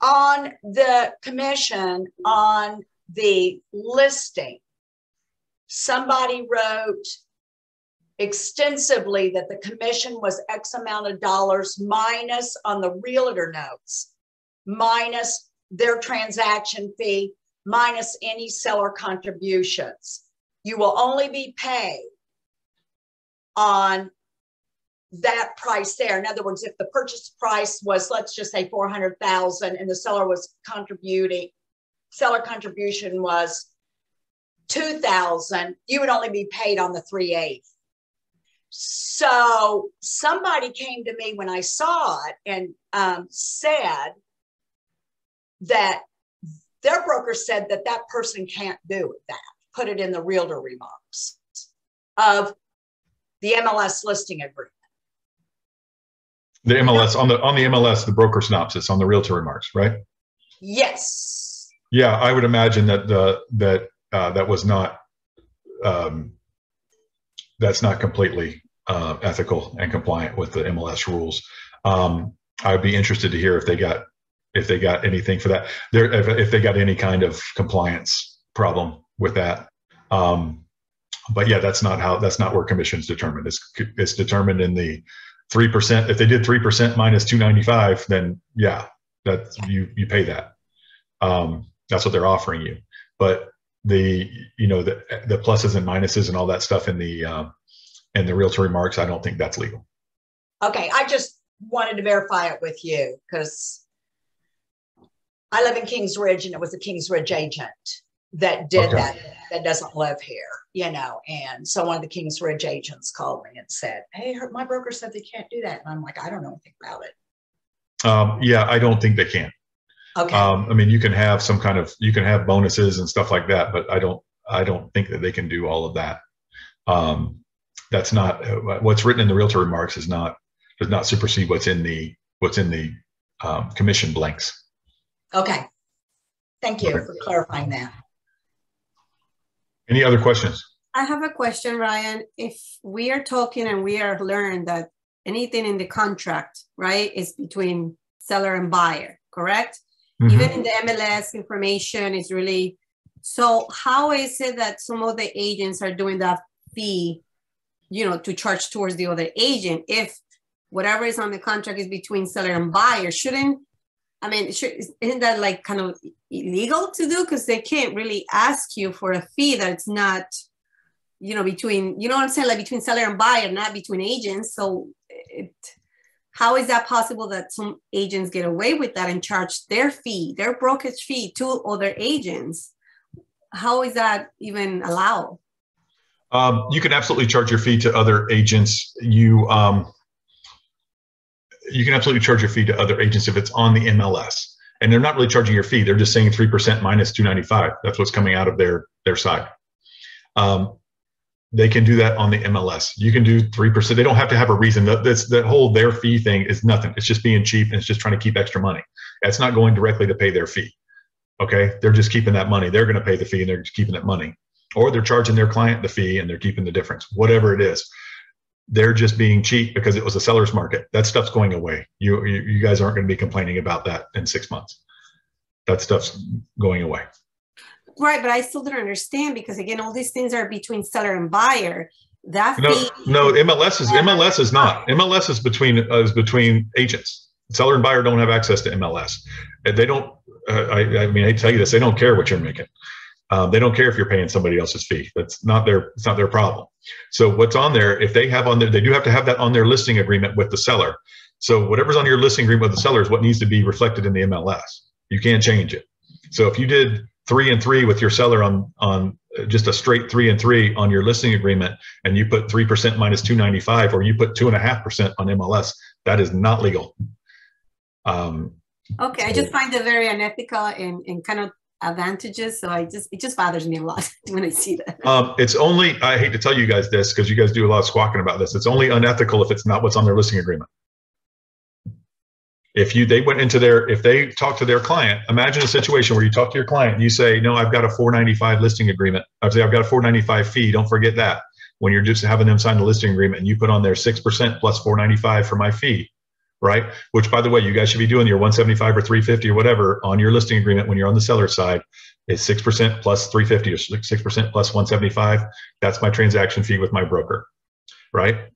On the commission on the listing, somebody wrote extensively that the commission was X amount of dollars minus on the realtor notes, minus their transaction fee, minus any seller contributions. You will only be paid on that price there. In other words, if the purchase price was, let's just say 400,000 and the seller was contributing, seller contribution was 2,000, you would only be paid on the 3/8. So somebody came to me when I saw it and said that their broker said that that person can't do that. Put it in the realtor remarks of the MLS listing agreement. The MLS on the MLS, the broker synopsis on the realtor remarks, right? Yes. Yeah, I would imagine that that was not that's not completely ethical and compliant with the MLS rules. I'd be interested to hear if they got anything for that. If they got any kind of compliance problem with that. But yeah, that's not where commission is determined. It's determined in the 3%. If they did 3% minus 295, then yeah, that you pay that. That's what they're offering you. But the pluses and minuses and all that stuff in the realtor remarks, I don't think that's legal. Okay, I just wanted to verify it with you because I live in Kings Ridge, and it was a Kings Ridge agent that did that doesn't live here, and so one of the Kings Ridge agents called me and said, hey, my broker said they can't do that. And I'm like, I don't know anything about it. Yeah, I don't think they can. Okay. I mean, you can have bonuses and stuff like that, but I don't think that they can do all of that. That's not what's written in the realtor remarks does not supersede what's in the commission blanks. Okay. Thank you for clarifying that. Any other questions? I have a question, Ryan. If we are talking and we are learned that anything in the contract, right, is between seller and buyer, correct? Mm-hmm. Even in the MLS information is really, so how is it that some of the agents are doing that fee, to charge towards the other agent if whatever is on the contract is between seller and buyer? Isn't that like kind of illegal to do? Because they can't really ask you for a fee that's not, between, what I'm saying, like between seller and buyer, not between agents. So how is that possible that some agents get away with that and charge their fee, their brokerage fee to other agents? How is that even allowed? You can absolutely charge your fee to other agents. You can absolutely charge your fee to other agents if it's on the MLS. And they're not really charging your fee. They're just saying 3% minus 295. That's what's coming out of their side. They can do that on the MLS. You can do 3%. They don't have to have a reason. That whole their fee thing is nothing. It's just being cheap, and it's just trying to keep extra money. It's not going directly to pay their fee. Okay? They're just keeping that money. They're going to pay the fee, and they're just keeping that money. Or they're charging their client the fee, and they're keeping the difference. Whatever it is. They're just being cheap because it was a seller's market. That stuff's going away. You guys aren't going to be complaining about that in 6 months. That stuff's going away. Right, but I still don't understand because again, all these things are between seller and buyer. That no, MLS is not. MLS is between agents. Seller and buyer don't have access to MLS. They don't. I tell you this. They don't care what you're making. They don't care if you're paying somebody else's fee. It's not their problem. So what's on there, if they have on there, they do have to have that on their listing agreement with the seller. So whatever's on your listing agreement with the seller is what needs to be reflected in the MLS. You can't change it. So if you did 3 and 3 with your seller on just a straight 3 and 3 on your listing agreement, and you put 3% minus 295, or you put 2.5% on MLS, that is not legal. Okay, I just find it very unethical and kind of advantages. So it just bothers me a lot when I see that. It's only, I hate to tell you guys this because you guys do a lot of squawking about this. It's only unethical if it's not what's on their listing agreement. If they talk to their client, imagine a situation where you talk to your client and you say, no, I've got a $495 listing agreement. I've got a $495 fee. Don't forget that when you're just having them sign the listing agreement and you put on their 6% plus $495 for my fee, right? Which, by the way, you guys should be doing your $175 or $350 or whatever on your listing agreement when you're on the seller side. Is 6% plus $350 or 6% plus $175. That's my transaction fee with my broker, right?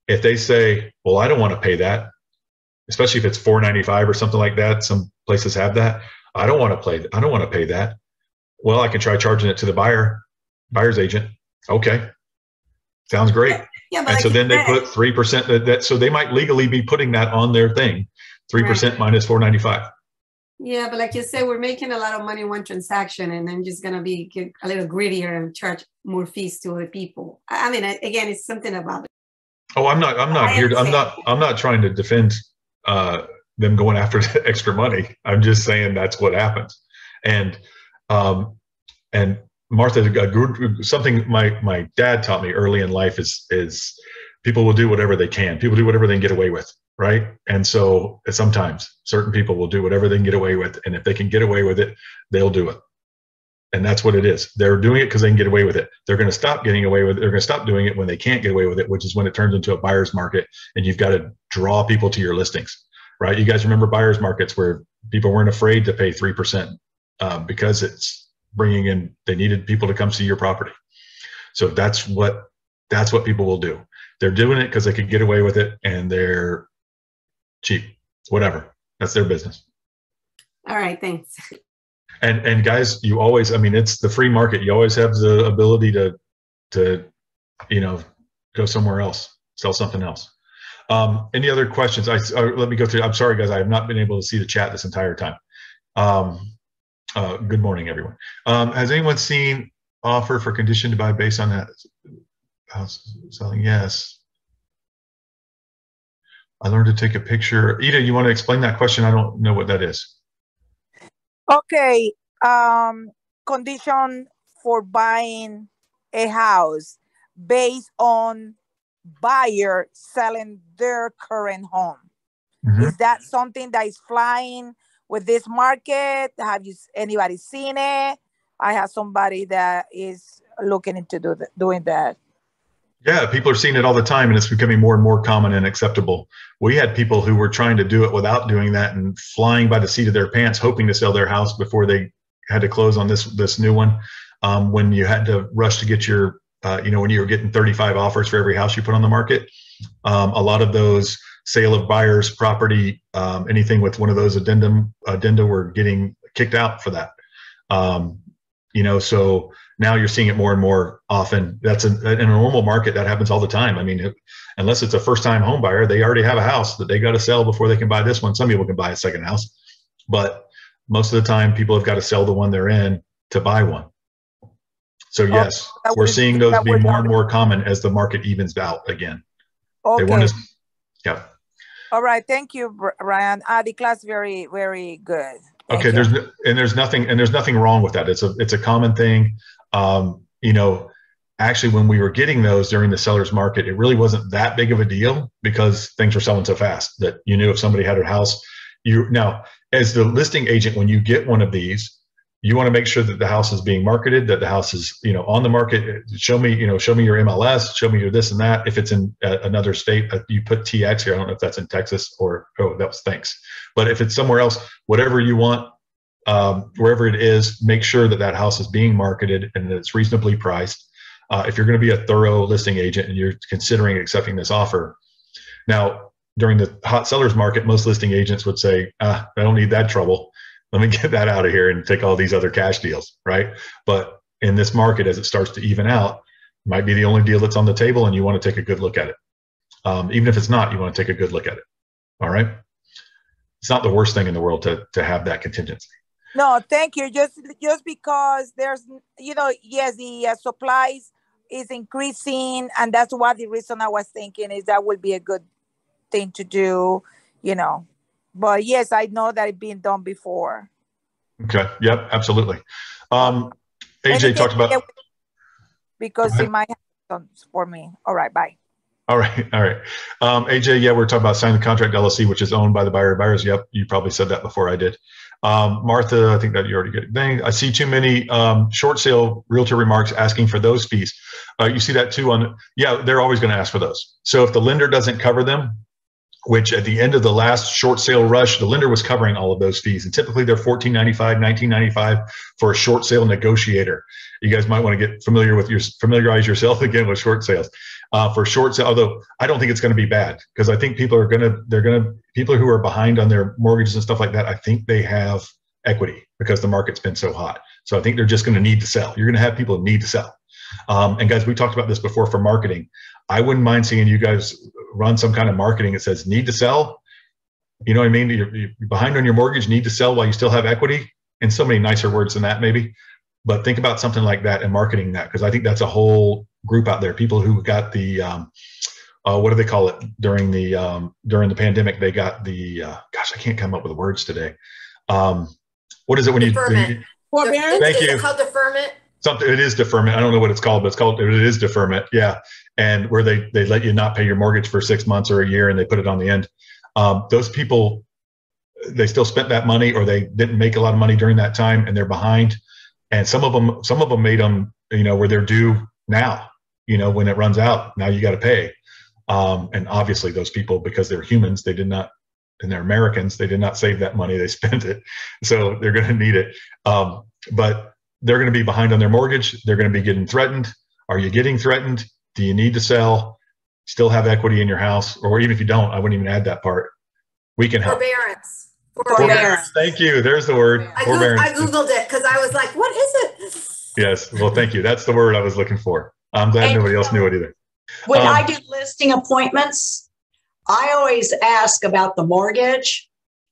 If they say, well, I don't want to pay that, especially if it's $495 or something like that. Some places have that. I don't want to pay that. Well, I can try charging it to the buyer's agent. Okay. Sounds great. Yeah, and so then they put 3%. So they might legally be putting that on their thing, 3% minus $495. Yeah, but like you said, we're making a lot of money in one transaction, and I'm just gonna get a little greedier and charge more fees to other people. I mean, again, it's something about it. Oh, I'm not trying to defend them going after the extra money. I'm just saying that's what happens. And Martha, something my dad taught me early in life is people will do whatever they can. People do whatever they can get away with, right? And so sometimes certain people will do whatever they can get away with, and if they can get away with it, they'll do it. And that's what it is. They're doing it because they can get away with it. They're going to stop getting away with it. They're going to stop doing it when they can't get away with it, which is when it turns into a buyer's market and you've got to draw people to your listings, right? You guys remember buyer's markets where people weren't afraid to pay 3% because it's bringing in, they needed people to come see your property. So that's what people will do. They're doing it because they could get away with it and they're cheap, whatever. That's their business. All right, thanks. And guys, you always, I mean, it's the free market. You always have the ability to go somewhere else, sell something else. Any other questions? Let me go through. I'm sorry, guys. I have not been able to see the chat this entire time. Good morning, everyone. Has anyone seen offer for condition to buy based on that house selling? Yes. I learned to take a picture. Ida, you want to explain that question? I don't know what that is. Okay, condition for buying a house based on buyer selling their current home. Mm-hmm. Is that something that is flying with this market? Have anybody seen it? I have somebody that is looking into doing that. Yeah, people are seeing it all the time, and it's becoming more and more common and acceptable. We had people who were trying to do it without doing that and flying by the seat of their pants, hoping to sell their house before they had to close on this new one. When you had to rush to get your, when you were getting 35 offers for every house you put on the market, a lot of those sale of buyers property, anything with one of those addenda were getting kicked out for that. So now you're seeing it more and more often. That's in a normal market. That happens all the time. I mean, unless it's a first-time home buyer, they already have a house that they got to sell before they can buy this one. Some people can buy a second house, but most of the time people have got to sell the one they're in to buy one. So yes, we're seeing those be more and more common as the market evens out again. Okay. They weren't yeah. All right. Thank you, Ryan. The class very, very good. Thank okay. you. There's nothing wrong with that. It's a common thing. Actually, when we were getting those during the seller's market, it really wasn't that big of a deal because things were selling so fast that you knew if somebody had a house. Now, as the listing agent, when you get one of these, you want to make sure that the house is being marketed, that the house is, on the market. Show me your MLS, show me your this and that. If it's in another state, you put TX here. I don't know if that's in Texas or, that was thanks. But if it's somewhere else, whatever you want, wherever it is, make sure that house is being marketed and that it's reasonably priced. If you're going to be a thorough listing agent and you're considering accepting this offer. Now, during the hot sellers market, most listing agents would say, I don't need that trouble. Let me get that out of here and take all these other cash deals, right? But in this market, as it starts to even out, it might be the only deal that's on the table and you want to take a good look at it. Even if it's not, you want to take a good look at it, all right? It's not the worst thing in the world to have that contingency. No, thank you. Just because there's, yes, the supplies is increasing, and that's what the reason I was thinking is that would be a good thing to do, But yes, I know that it's been done before. Okay. Yep. Absolutely. AJ talked about. Because it might happen for me. All right. Bye. All right. All right. AJ, yeah, we're talking about signing the contract LLC, which is owned by the buyer or buyers. Yep. You probably said that before I did. Martha, I think that you already get it. I see too many short sale realtor remarks asking for those fees. You see that too yeah, they're always going to ask for those. So if the lender doesn't cover them, which at the end of the last short sale rush, the lender was covering all of those fees. And typically they're $14.95, $19.95 for a short sale negotiator. You guys might want to get familiarize yourself again with short sales. For short sale, although I don't think it's going to be bad, because I think people who are behind on their mortgages and stuff like that, I think they have equity because the market's been so hot. So I think they're just going to need to sell. You're going to have people who need to sell. And guys, we talked about this before for marketing. I wouldn't mind seeing you guys run some kind of marketing that says need to sell. You know what I mean? You're behind on your mortgage, need to sell while you still have equity, and so many nicer words than that maybe. But think about something like that and marketing that, because I think that's a whole group out there. People who got the, what do they call it during the pandemic? They got the, gosh, I can't come up with the words today. What is it when deferment. Thank you. It's called deferment. Something, it is deferment. I don't know what it's called, but it is deferment. Yeah. And where they let you not pay your mortgage for 6 months or a year and they put it on the end. Those people, they still spent that money, or they didn't make a lot of money during that time and they're behind. And some of them made them, where they're due now, when it runs out, now you got to pay. And obviously those people, because they're humans, they did not, and they're Americans, they did not save that money, they spent it. So they're going to need it. But they're going to be behind on their mortgage. They're going to be getting threatened. Are you getting threatened? Do you need to sell? Still have equity in your house? Or even if you don't, I wouldn't even add that part. We can help. Forbearance. Forbearance. Thank you. There's the word. Forbearance. I Googled it because I was like, what is it? Yes. Well, thank you. That's the word I was looking for. I'm glad nobody else knew it either. When I do listing appointments, I always ask about the mortgage.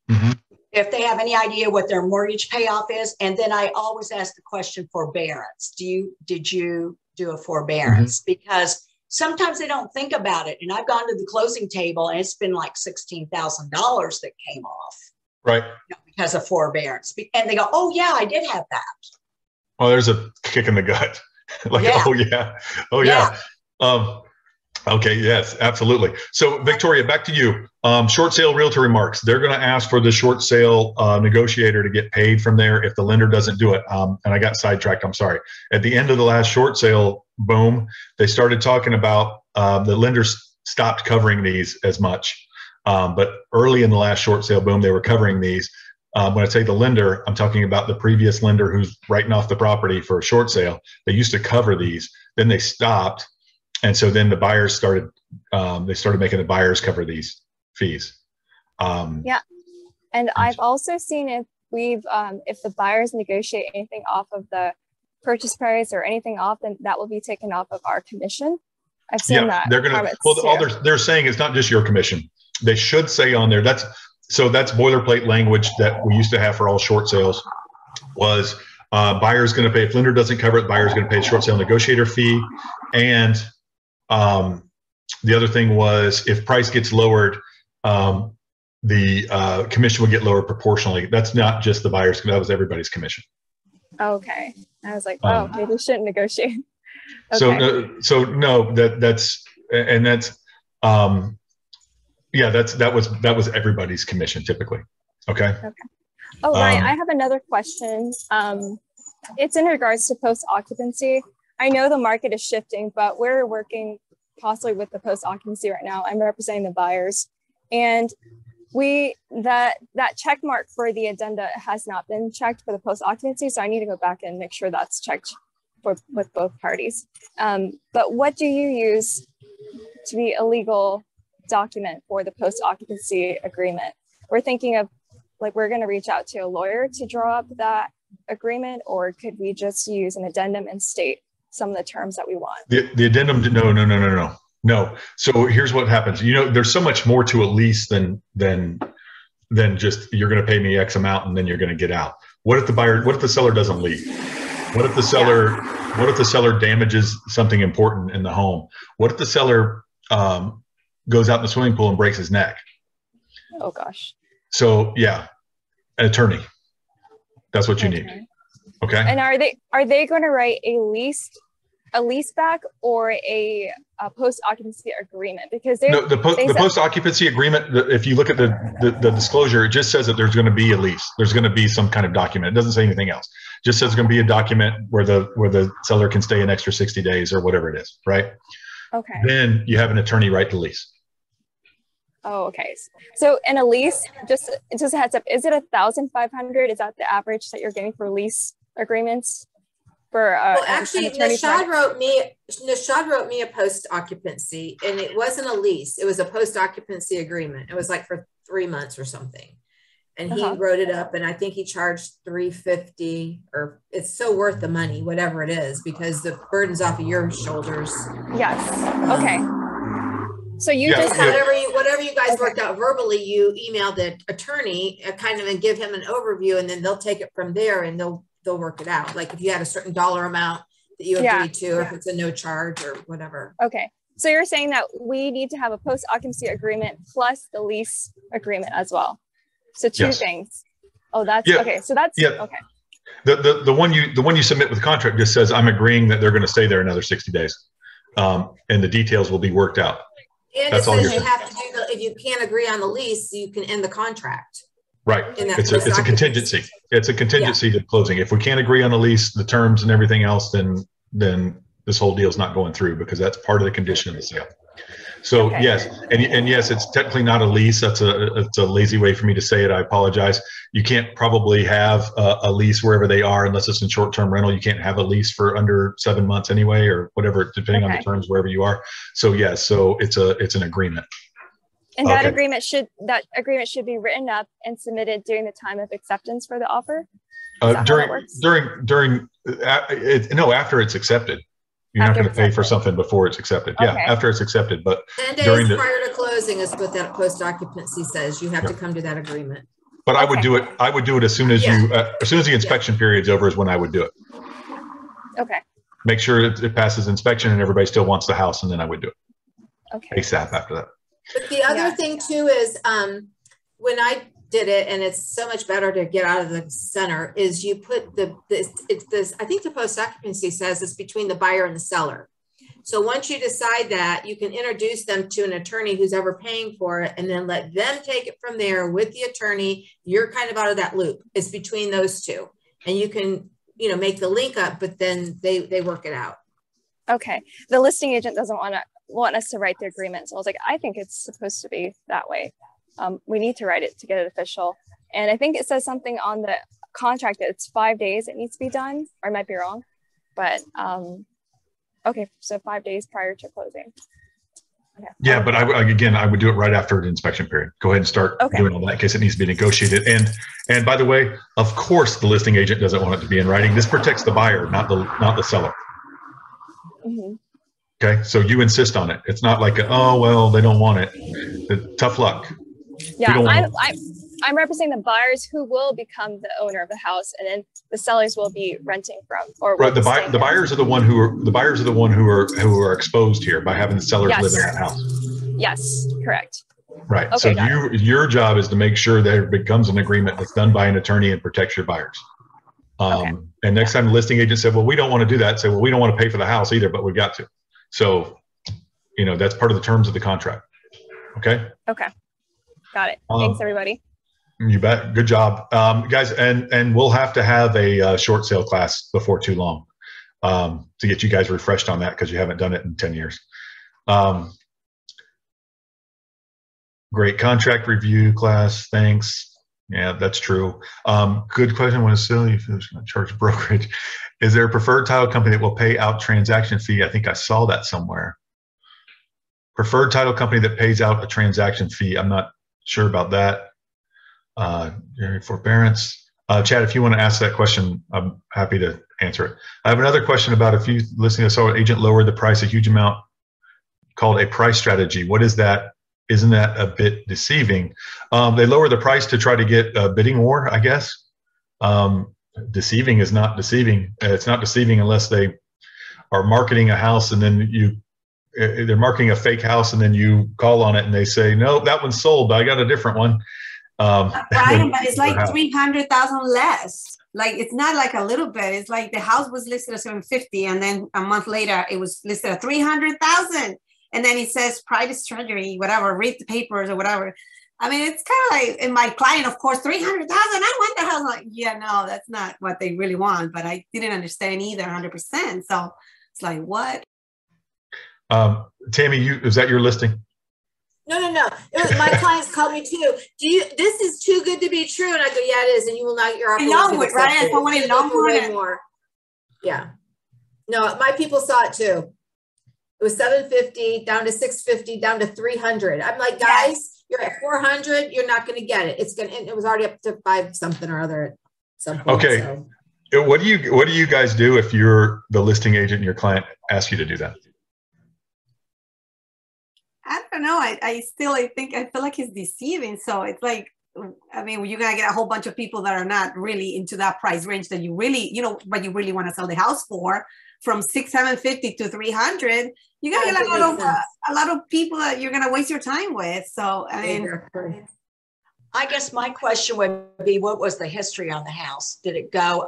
Mm-hmm. If they have any idea what their mortgage payoff is. And then I always ask the question, forbearance. Did you do a forbearance? Mm-hmm. Because sometimes they don't think about it. And I've gone to the closing table and it's been like $16,000 that came off. Right. Because of forbearance. And they go, oh yeah, I did have that. Oh, there's a kick in the gut. Oh yeah. Oh yeah. Okay, yes, absolutely. So Victoria, back to you. Short sale realtor remarks. They're going to ask for the short sale negotiator to get paid from there if the lender doesn't do it. And I got sidetracked, I'm sorry. At the end of the last short sale boom, they started talking about the lenders stopped covering these as much. But early in the last short sale boom, they were covering these. When I say the lender, I'm talking about the previous lender who's writing off the property for a short sale. They used to cover these, then they stopped. And so then the buyers started, they started making the buyers cover these fees. Yeah. And I've also seen if if the buyers negotiate anything off of the purchase price or anything off, then that will be taken off of our commission. I've seen that. They're going to, well, all they're saying it's not just your commission. They should say on there, that's boilerplate language that we used to have for all short sales was buyer's going to pay, if lender doesn't cover it, buyer's going to pay a short sale negotiator fee. And the other thing was if price gets lowered, the commission will get lowered proportionally. That's not just the buyer's, that was everybody's commission. Okay. I was like, oh, maybe we shouldn't negotiate. Okay. That was everybody's commission typically. Okay. Okay. Oh, Ryan, I have another question. It's in regards to post occupancy. I know the market is shifting, but we're working possibly with the post occupancy right now. I'm representing the buyers, and that check mark for the addenda has not been checked for the post occupancy. So I need to go back and make sure that's checked with both parties. But what do you use to be a legal document for the post occupancy agreement? We're thinking of we're going to reach out to a lawyer to draw up that agreement, or could we just use an addendum and state some of the terms that we want? The addendum, no. So here's what happens. There's so much more to a lease than just you're going to pay me X amount and then you're going to get out. What if the seller doesn't leave? What if the seller damages something important in the home? What if the seller goes out in the swimming pool and breaks his neck? Oh gosh. So yeah, an attorney. That's what you need. Okay. And are they going to write a lease back or a post occupancy agreement? Because the post occupancy agreement, if you look at the disclosure, it just says that there's going to be a lease. There's going to be some kind of document. It doesn't say anything else. It just says it's going to be a document where the seller can stay an extra 60 days or whatever it is, right? Okay. Then you have an attorney write the lease. Oh, okay. So in a lease, just a heads up, is it 1,500? Is that the average that you're getting for lease agreements? Well, actually, Nishad wrote me a post occupancy, and it wasn't a lease. It was a post occupancy agreement. It was like for 3 months or something. And he wrote it up, and I think he charged $350, or it's so worth the money, whatever it is, because the burden's off of your shoulders. Yes. Okay. So you just whatever you guys worked out verbally, you email the attorney kind of and give him an overview, and then they'll take it from there and they'll work it out. Like if you had a certain dollar amount that you agreed to, or if it's a no charge or whatever. Okay. So you're saying that we need to have a post occupancy agreement plus the lease agreement as well. So two things. Oh, that's okay. So that's okay. The one you submit with the contract just says I'm agreeing that they're going to stay there another 60 days, and the details will be worked out. And that's it says you have to do if you can't agree on the lease, you can end the contract. Right. It's a contingency. It's a contingency to closing. If we can't agree on the lease, the terms and everything else, then this whole deal's not going through, because that's part of the condition of the sale. So yes, and yes, it's technically not a lease. It's a lazy way for me to say it. I apologize. You can't probably have a lease wherever they are unless it's in short-term rental. You can't have a lease for under 7 months anyway, or whatever, depending on the terms wherever you are. So yes, so it's an agreement. And that agreement should be written up and submitted during the time of acceptance for the offer. After it's accepted. You're not going to pay for something before it's accepted. Yeah, after it's accepted, but 10 days prior to closing is what that post occupancy says. You have to come to that agreement. But I would do it. I would do it as soon as as soon as the inspection period's over is when I would do it. Okay. Make sure it passes inspection and everybody still wants the house, and then I would do it. Okay. ASAP after that. But the other thing too is when I did it, and it's so much better to get out of the center, is you put I think the post occupancy says it's between the buyer and the seller. So once you decide that, you can introduce them to an attorney who's ever paying for it, and then let them take it from there with the attorney. You're kind of out of that loop. It's between those two, and you can, make the link up, but then they work it out. Okay. The listing agent doesn't want us to write the agreement. So I was like, I think it's supposed to be that way. We need to write it to get it official. And I think it says something on the contract that it's 5 days it needs to be done, or I might be wrong, but okay. So 5 days prior to closing. Okay. Yeah, but I would do it right after the inspection period. Go ahead and start doing all that in case it needs to be negotiated. And by the way, of course, the listing agent doesn't want it to be in writing. This protects the buyer, not the seller. Mm-hmm. Okay, so you insist on it. It's not like, oh, well, they don't want it. Tough luck. Yeah, I'm representing the buyers who will become the owner of the house, and then the sellers will be renting from. Or right, the buyers are the one who are exposed here by having the sellers live in that house. So correct. Right. Okay, so your job is to make sure there becomes an agreement that's done by an attorney and protects your buyers. And next time the listing agent said, well, we don't want to do that, say, well, we don't want to pay for the house either, but we've got to. So, that's part of the terms of the contract. Okay. Okay. Got it. Thanks, everybody. You bet. Good job, guys. And we'll have to have a short sale class before too long to get you guys refreshed on that, because you haven't done it in 10 years. Great contract review class. Thanks. Yeah, that's true. Good question. When it's silly, if it's going to charge brokerage, is there a preferred title company that will pay out transaction fee? I think I saw that somewhere. Preferred title company that pays out a transaction fee. I'm not sure about that. Forbearance. Chad, if you want to ask that question, I'm happy to answer it. I have another question about if you listening to saw an agent lowered the price a huge amount, called a price strategy. What is that? Isn't that a bit deceiving? They lower the price to try to get a bidding war, I guess. Deceiving is not deceiving. It's not deceiving unless they are marketing a house and then they're marketing a fake house and then you call on it and they say, no, that one's sold, but I got a different one. Brian, but it's like 300,000 less. Like, it's not like a little bit. It's like the house was listed at 750, and then a month later it was listed at 300,000. And then it says private treasury, whatever, read the papers or whatever. I mean, it's kind of like, and my client, of course, 300,000, I want the house. I'm like, yeah, no, that's not what they really want. But I didn't understand either 100%. So it's like, what? Tammy, is that your listing? No. It was, my clients called me too. This is too good to be true. And I go, yeah, it is. And you will not get your offer. Longwood, right? Someone in Longwood. Way more. Yeah. No, my people saw it too. It was 750 down to 650 down to 300. I'm like, guys, you're at 400. You're not going to get it. It was already up to 5 something or other at some point. Okay. So. What do you guys do if you're the listing agent and your client asks you to do that? I don't know. I feel like it's deceiving. So it's like, I mean, you're going to get a whole bunch of people that are not really into that price range that you really, but you really want to sell the house for, from 750 to 300. You're going to get a lot of people that you're going to waste your time with. So, I mean, I guess my question would be, what was the history on the house? Did it go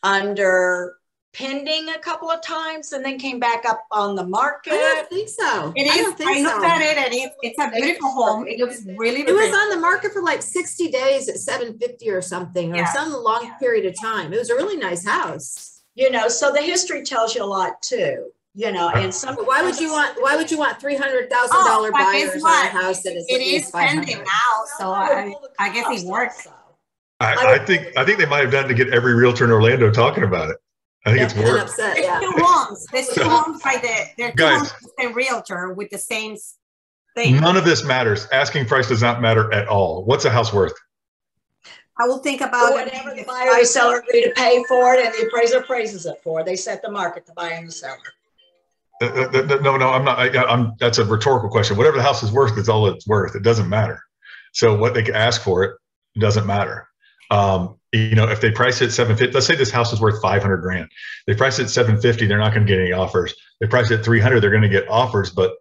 under pending a couple of times and then came back up on the market? I don't think so. I looked at it, and it's a beautiful home. It looks really It was on the market for like 60 days at 750 or something, or some long period of time. It was a really nice house. So the history tells you a lot too. And some. Why would you want $300,000 buyers on a house that is? It is pending now, so I guess it works. I think they might have done it to get every realtor in Orlando talking about it. I think it's work. Upset, There's two homes right there. There are two homes with the same realtor with the same thing. None of this matters. Asking price does not matter at all. What's a house worth? I will think about whatever the buyer and the seller agree to pay for it, and the appraiser appraises it for. They set the market, the buyer and the seller. No, I'm not. That's a rhetorical question. Whatever the house is worth is all it's worth. It doesn't matter. So what they can ask for it doesn't matter. If they price it 750, let's say this house is worth 500 grand. They price it at 750, they're not going to get any offers. They price it at 300, they're going to get offers. But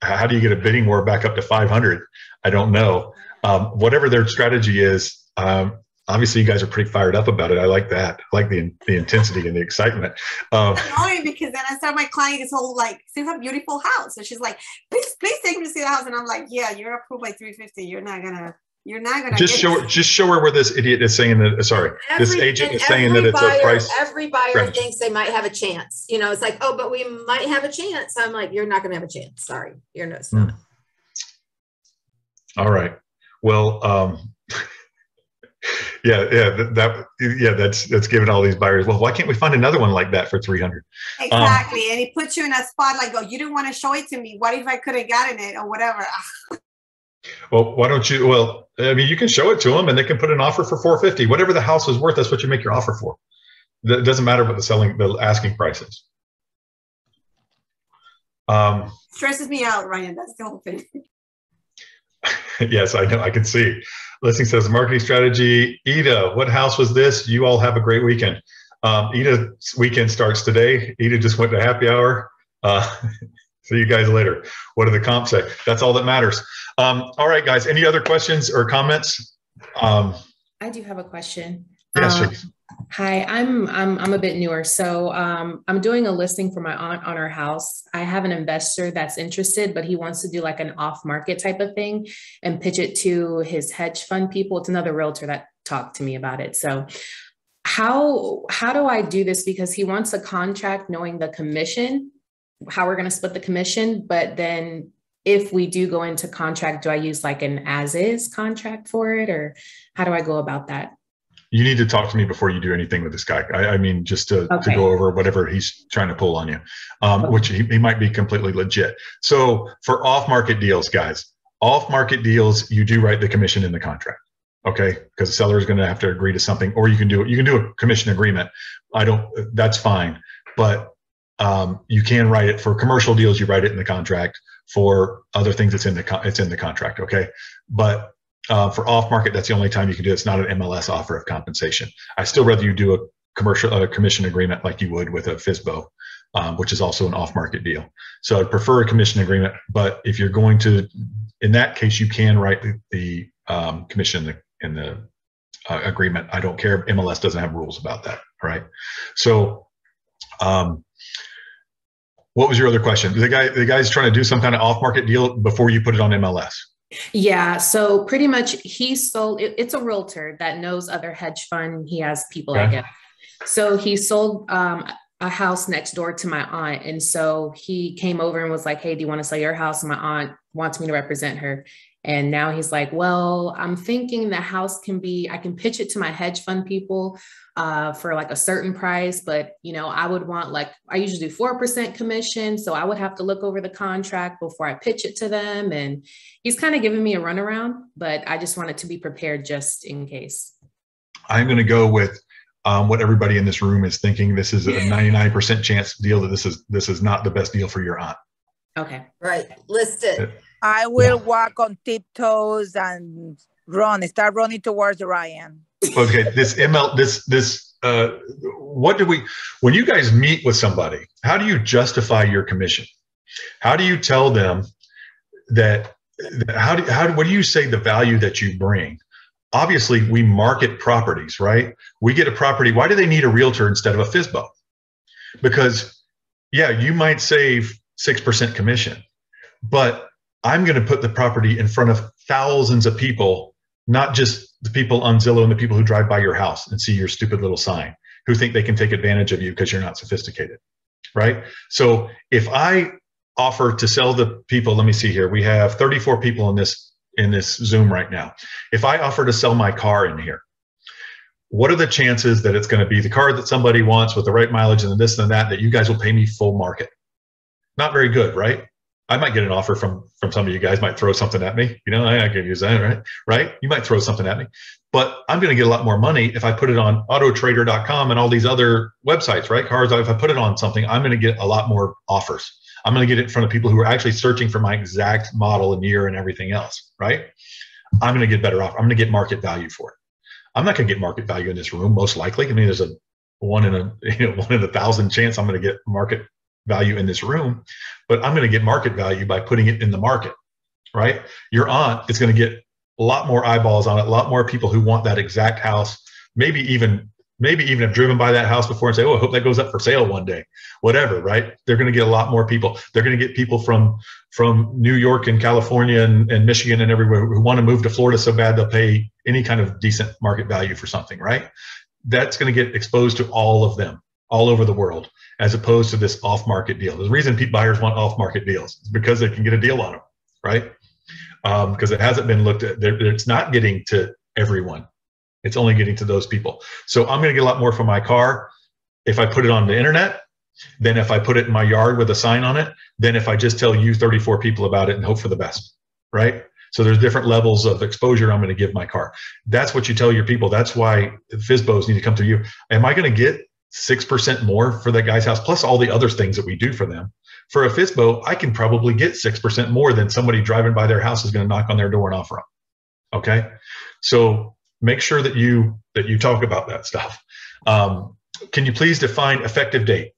how do you get a bidding war back up to 500? I don't know. Whatever their strategy is. Obviously, you guys are pretty fired up about it. I like that. I like the intensity and the excitement. It's annoying because then I start my client this whole like, see a beautiful house. So she's like, please take me to see the house. And I'm like, yeah, you're approved by 350. You're not gonna. Just show her where this idiot is saying that. Sorry, this agent is saying that it's a price. Every buyer thinks they might have a chance. It's like, oh, but we might have a chance. I'm like, you're not going to have a chance. Sorry, you're not. All right. Well. That's giving all these buyers. Well, why can't we find another one like that for 300? Exactly, and he puts you in a spot like, oh, you didn't want to show it to me. What if I could have gotten it or whatever? Well, why don't you? Well, I mean, you can show it to them, and they can put an offer for 450. Whatever the house is worth, that's what you make your offer for. It doesn't matter what the asking price is. Stresses me out, Ryan. That's the whole thing. Yes, I know. I can see. Listing says marketing strategy. Ida, what house was this? You all have a great weekend. Ida's weekend starts today. Ida just went to happy hour. See you guys later. What do the comps say? That's all that matters. All right, guys. Any other questions or comments? I do have a question. Yes, please. Hi, I'm a bit newer. So I'm doing a listing for my aunt on her house. I have an investor that's interested, but he wants to do like an off-market type of thing and pitch it to his hedge fund people. It's another realtor that talked to me about it. So how do I do this? Because he wants a contract knowing the commission, how we're going to split the commission. But then if we do go into contract, do I use like an as-is contract for it, or how do I go about that? You need to talk to me before you do anything with this guy. I mean, just to go over whatever he's trying to pull on you, which he might be completely legit. So for off-market deals, guys, off-market deals, you do write the commission in the contract, okay? Because the seller is going to have to agree to something, or you can do a commission agreement. That's fine, but you can write it for commercial deals. You write it in the contract. For other things, it's in the contract, okay? But for off-market, that's the only time you can do it. It's not an MLS offer of compensation. I still rather you do a commission agreement like you would with a FSBO, which is also an off-market deal. So I'd prefer a commission agreement, but if you're going to, in that case, you can write the commission in the agreement. I don't care. MLS doesn't have rules about that. All right. So, what was your other question? The guy's trying to do some kind of off-market deal before you put it on MLS. Yeah, so pretty much he sold, it's a realtor that knows other hedge fund. He has people, I guess. So he sold a house next door to my aunt. And so he came over and was like, hey, do you want to sell your house? And my aunt wants me to represent her. And now he's like, well, I'm thinking the house can be, I can pitch it to my hedge fund people for like a certain price, but you know, I would want like, I usually do 4% commission. So I would have to look over the contract before I pitch it to them. And he's kind of giving me a runaround, but I just wanted to be prepared just in case. I'm going to go with what everybody in this room is thinking. This is a 99% chance deal that this is not the best deal for your aunt. Okay. Right. List it. I will walk on tiptoes and start running towards Ryan. Okay, when you guys meet with somebody, how do you justify your commission? How do you tell them what do you say the value that you bring? Obviously, we market properties, right? We get a property. Why do they need a realtor instead of a FSBO? Because, yeah, you might save 6% commission, but I'm going to put the property in front of thousands of people, not just the people on Zillow and the people who drive by your house and see your stupid little sign, who think they can take advantage of you because you're not sophisticated, right? So if I offer to sell the people, let me see here, we have 34 people in this Zoom right now. If I offer to sell my car in here, what are the chances that it's going to be the car that somebody wants with the right mileage and this and that you guys will pay me full market? Not very good, right? I might get an offer from some of you guys, might throw something at me. You know, I could use that, right? You might throw something at me, but I'm going to get a lot more money if I put it on autotrader.com and all these other websites, right? Cars, if I put it on something, I'm going to get a lot more offers. I'm going to get it in front of people who are actually searching for my exact model and year and everything else, right? I'm going to get better off. I'm going to get market value for it. I'm not going to get market value in this room, most likely. I mean, there's a 1 in 1,000 chance I'm going to get market value in this room, but I'm going to get market value by putting it in the market, right? Your aunt is going to get a lot more eyeballs on it, a lot more people who want that exact house, maybe even have driven by that house before and say, oh, I hope that goes up for sale one day, whatever, right? They're going to get a lot more people. They're going to get people from New York and California and Michigan and everywhere who want to move to Florida so bad they'll pay any kind of decent market value for something, right? That's going to get exposed to all of them, all over the world, as opposed to this off-market deal. The reason buyers want off-market deals is because they can get a deal on them, right? Because it hasn't been looked at. It's not getting to everyone. It's only getting to those people. So I'm going to get a lot more for my car if I put it on the internet than if I put it in my yard with a sign on it, than if I just tell you 34 people about it and hope for the best, right? So there's different levels of exposure I'm going to give my car. That's what you tell your people. That's why FSBOs need to come to you. Am I going to get 6% more for that guy's house, plus all the other things that we do for them? For a FSBO, I can probably get 6% more than somebody driving by their house is going to knock on their door and offer them. Okay, so make sure that you talk about that stuff. Can you please define effective date?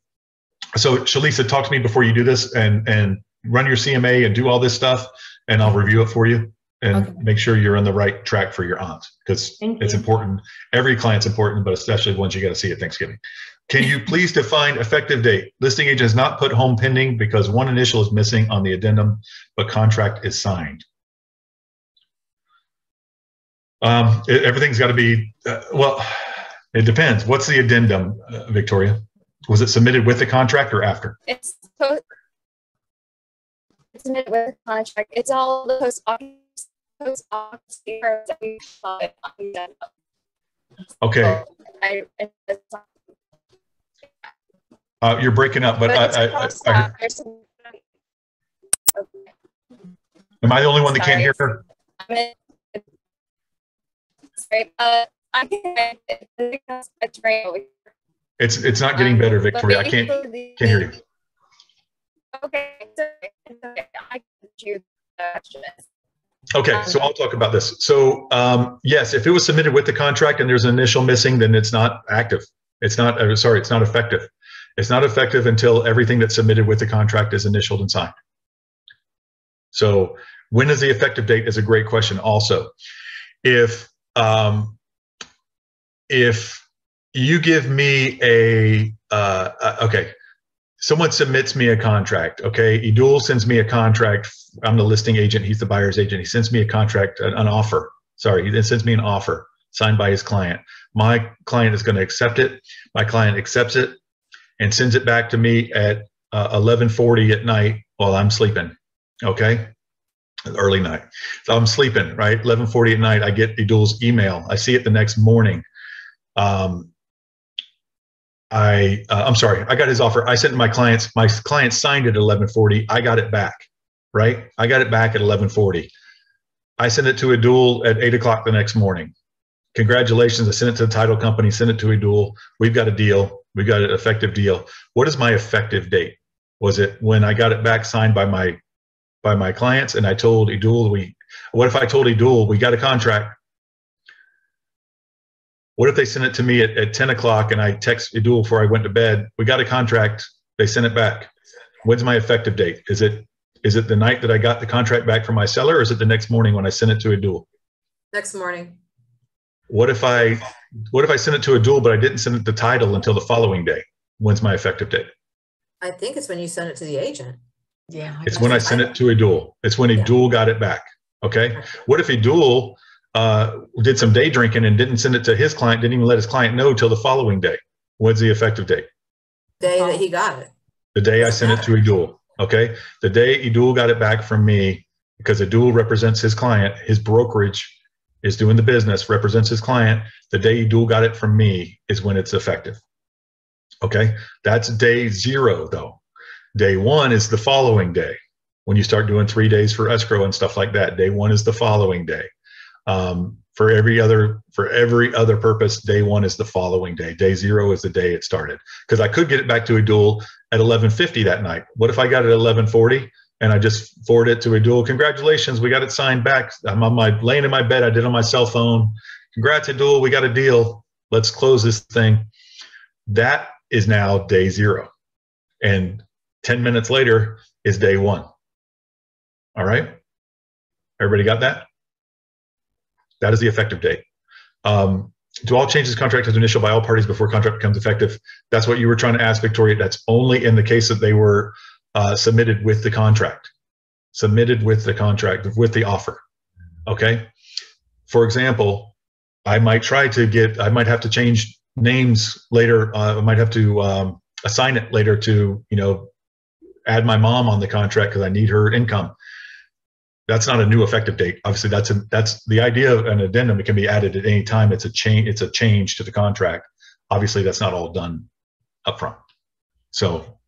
So Shalisa, talk to me before you do this and run your CMA and do all this stuff, and I'll review it for you and make sure you're on the right track for your aunt, because it's important. Every client's important, but especially ones you got to see at Thanksgiving. Can you please define effective date? Listing agent has not put home pending because one initial is missing on the addendum, but contract is signed. Everything's got to be, well, it depends. What's the addendum, Victoria? Was it submitted with the contract or after? It's submitted with the contract. It's all the post-occupancy terms that we saw it on the addendum. Okay. You're breaking up, but am I the only one that can't hear her? Sorry, it's not getting better, Victoria. I can't hear you. Okay, okay, so I'll talk about this. So yes, if it was submitted with the contract and there's an initial missing, then it's not active. It's not, sorry, it's not effective. It's not effective until everything that's submitted with the contract is initialed and signed. So when is the effective date is a great question also. If if you give me okay, someone submits me a contract, okay, Edul sends me a contract. I'm the listing agent, he's the buyer's agent. He sends me a contract, an offer. Sorry, he then sends me an offer signed by his client. My client is going to accept it. My client accepts it and sends it back to me at 11:40 at night while I'm sleeping, okay? Early night. So I'm sleeping, right? 11:40 at night, I get Edul's email. I see it the next morning. I'm sorry, I got his offer. I sent my client signed it at 11:40. I got it back, right? I got it back at 11:40. I sent it to Edul at 8 o'clock the next morning. Congratulations, I sent it to the title company, sent it to Edul. We've got a deal. We got an effective deal. What is my effective date? Was it when I got it back signed by my clients and I told Edul, what if I told Edul we got a contract? What if they sent it to me at 10 o'clock and I text Edul before I went to bed, we got a contract, they sent it back. When's my effective date? Is it the night that I got the contract back from my seller, or is it the next morning when I sent it to Edul? Next morning. What if I sent it to Edul, but I didn't send it to title until the following day? When's my effective date? I think it's when you send it to the agent. Yeah. It's when I sent it to Edul. It's when Edul got it back. Okay. What if Edul did some day drinking and didn't send it to his client, didn't even let his client know till the following day? When's the effective date? Day that he got it. The day I sent it to Edul. Okay. The day Edul got it back from me, because Edul represents his client, his brokerage is doing the business, represents his client. The day Edul got it from me is when it's effective. Okay. That's day 0 though. Day 1 is the following day. When you start doing 3 days for escrow and stuff like that, day 1 is the following day. For every other purpose, day 1 is the following day. Day 0 is the day it started. Because I could get it back to Edul at 11:50 that night. What if I got it at 11:40 and I just forwarded it to Edul? Congratulations, we got it signed back. I'm laying in my bed. I did it on my cell phone. Congrats, Edul, we got a deal. Let's close this thing. That is now day 0. And 10 minutes later is day 1. All right? Everybody got that? That is the effective date. Do all changes contract as initial by all parties before contract becomes effective? That's what you were trying to ask, Victoria. That's only in the case that they were submitted with the contract. Submitted with the contract, with the offer. Okay? For example, I might have to change names later. I might have to assign it later to, add my mom on the contract because I need her income. That's not a new effective date. Obviously, that's the idea of an addendum. It can be added at any time. It's a change to the contract. Obviously, that's not all done upfront. So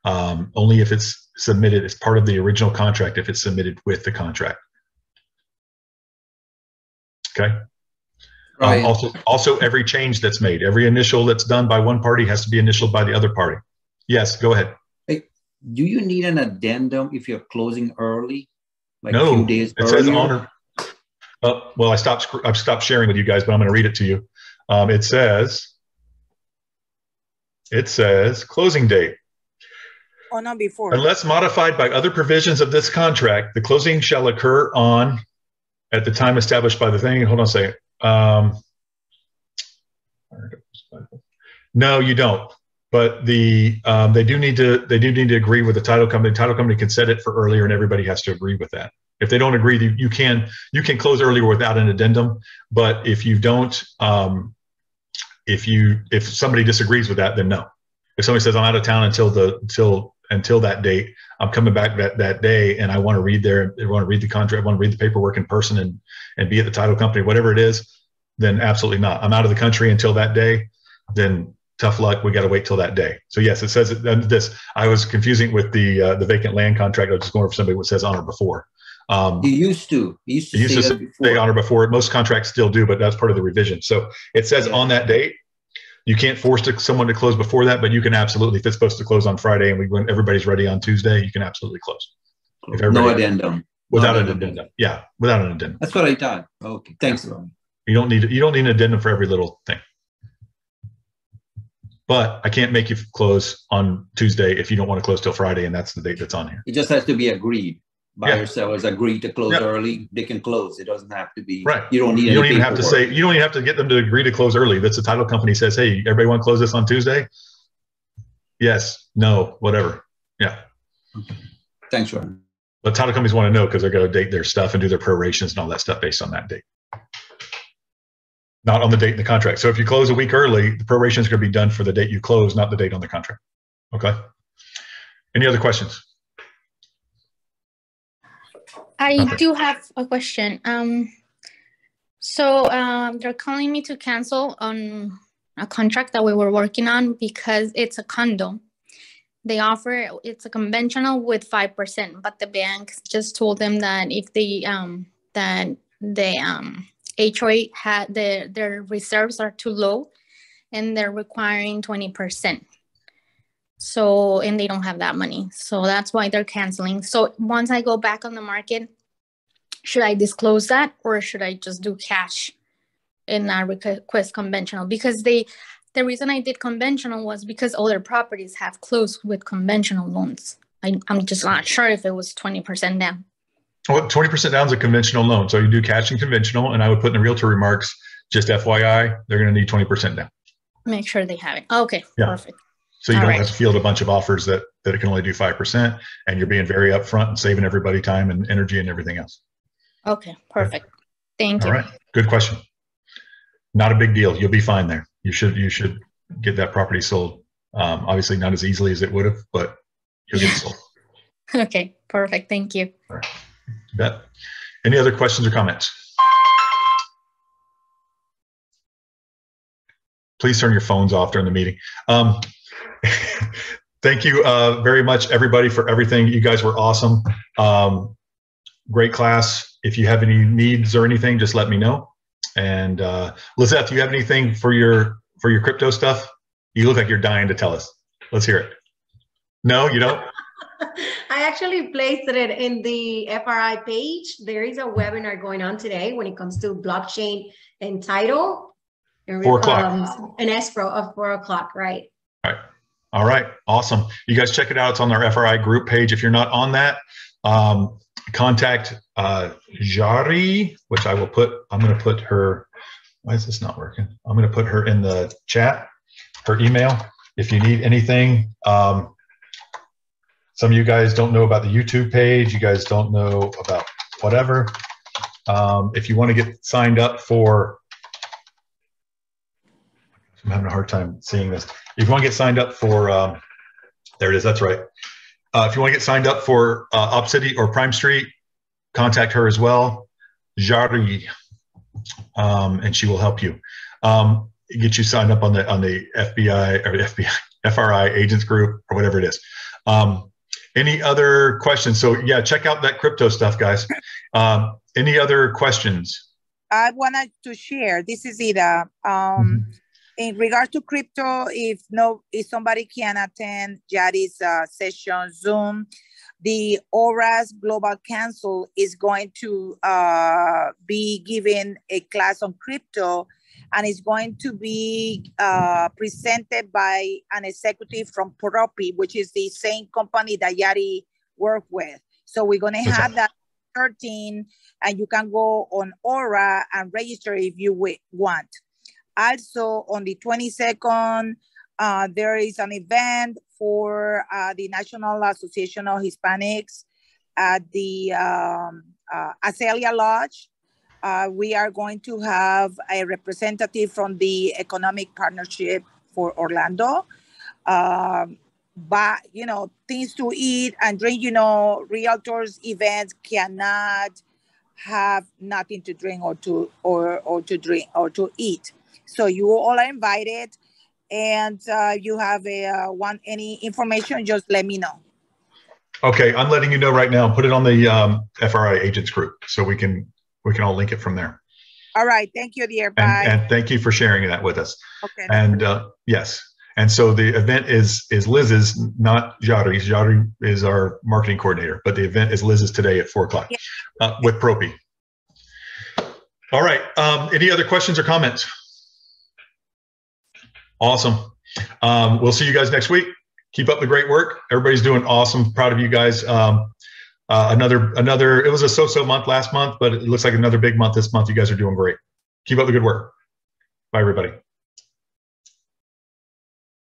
only if it's submitted as part of the original contract, if it's submitted with the contract. Okay. Right. Also, every change that's made, every initial that's done by one party has to be initialed by the other party. Yes, go ahead. Hey, do you need an addendum if you're closing early? Like no, a few days it says honor. Well, I stopped sharing with you guys, but I'm going to read it to you. It says closing date. Oh, no, before. Unless modified by other provisions of this contract, the closing shall occur at the time established by the thing. Hold on a second. No, you don't. But they do need to agree with the title company. The title company can set it for earlier, and everybody has to agree with that. If they don't agree, you can close earlier without an addendum. But if you don't, if somebody disagrees with that, then no. If somebody says I'm out of town until that date, I'm coming back that day, and I want to read the contract, I want to read the paperwork in person and be at the title company, whatever it is, then absolutely not. I'm out of the country until that day, then tough luck. We got to wait till that day. So yes, it says this. I was confusing with the vacant land contract. I was just going for somebody what says honor before. You used to say honor before. Most contracts still do, but that's part of the revision. So it says on that date. You can't force someone to close before that, but you can absolutely, if it's supposed to close on Friday and when everybody's ready on Tuesday, you can absolutely close. No addendum. Without an addendum. Yeah, without an addendum. That's what I thought. Okay, thanks, Ron. You don't need an addendum for every little thing. But I can't make you close on Tuesday if you don't want to close till Friday, and that's the date that's on here. It just has to be agreed. buyer sellers agree to close early, they can close. It doesn't have to be right. You don't need. You don't even have to say. You don't even have to get them to agree to close early. That's the title company says, "Hey, everybody want to close this on Tuesday?" Yes, no, whatever. Yeah. Thanks, Ron. But title companies want to know because they're going to date their stuff and do their prorations and all that stuff based on that date, not on the date in the contract. So if you close a week early, the proration is going to be done for the date you close, not the date on the contract. Okay. Any other questions? I do have a question. They're calling me to cancel on a contract that we were working on because it's a condo. They offer it's a conventional with 5%, but the bank just told them that if the HOA had their reserves are too low, and they're requiring 20%. So, and they don't have that money. So that's why they're canceling. So once I go back on the market, should I disclose that or should I just do cash and not request conventional? Because the reason I did conventional was because other properties have closed with conventional loans. I'm just not sure if it was 20% down. Well, 20% down is a conventional loan. So you do cash and conventional, and I would put in the realtor remarks, just FYI, they're going to need 20% down. Make sure they have it. Okay, perfect. So you don't have to field a bunch of offers that it can only do 5%, and you're being very upfront and saving everybody time and energy and everything else. Okay, perfect. Thank you. All right, good question. Not a big deal. You'll be fine there. You should get that property sold. Obviously not as easily as it would have, but you'll get it sold. Okay, perfect. Thank you. All right. You bet. Any other questions or comments? Please turn your phones off during the meeting. Thank you very much, everybody, for everything. You guys were awesome. Great class. If you have any needs or anything, just let me know. And Lizette, do you have anything for your crypto stuff? You look like you're dying to tell us. Let's hear it. No, you don't? I actually placed it in the FRI page. There is a webinar going on today when it comes to blockchain and title. 4 o'clock. An escrow of 4 o'clock, right? All right. Awesome. You guys check it out. It's on our FRI group page. If you're not on that, contact Jari, which I'm going to put her, why is this not working? I'm going to put her in the chat, her email. If you need anything, some of you guys don't know about the YouTube page. You guys don't know about whatever. If you want to get signed up for, I'm having a hard time seeing this. If you want to get signed up for, there it is, that's right. If you want to get signed up for UpCity or Prime Street, contact her as well, Jari, and she will help you. Get you signed up on the FBI or the FRI agents group or whatever it is. Any other questions? So yeah, check out that crypto stuff, guys. Any other questions? I wanted to share. This is Ida. In regard to crypto, if somebody can attend Jari's session Zoom, the ORAS Global Council is going to be giving a class on crypto, and it's going to be presented by an executive from Propi, which is the same company that Jari worked with. So we're going to have that 13, and you can go on Aura and register if you want. Also, on the 22nd, there is an event for the National Association of Hispanics at the Azalea Lodge. We are going to have a representative from the Economic Partnership for Orlando. But, things to eat and drink, realtors events cannot have nothing to drink or to eat. So you all are invited, and you have any information, just let me know. Okay, I'm letting you know right now. Put it on the FRI agents group so we can all link it from there. All right, thank you, dear. Bye. And thank you for sharing that with us. Okay. And yes, and so the event is Liz's, not Jari's. Jari is our marketing coordinator, but the event is Liz's today at 4 o'clock with Propi. All right. Any other questions or comments? Awesome. We'll see you guys next week. Keep up the great work. Everybody's doing awesome. Proud of you guys. Another. It was a so-so month last month, but it looks like another big month this month. You guys are doing great. Keep up the good work. Bye, everybody.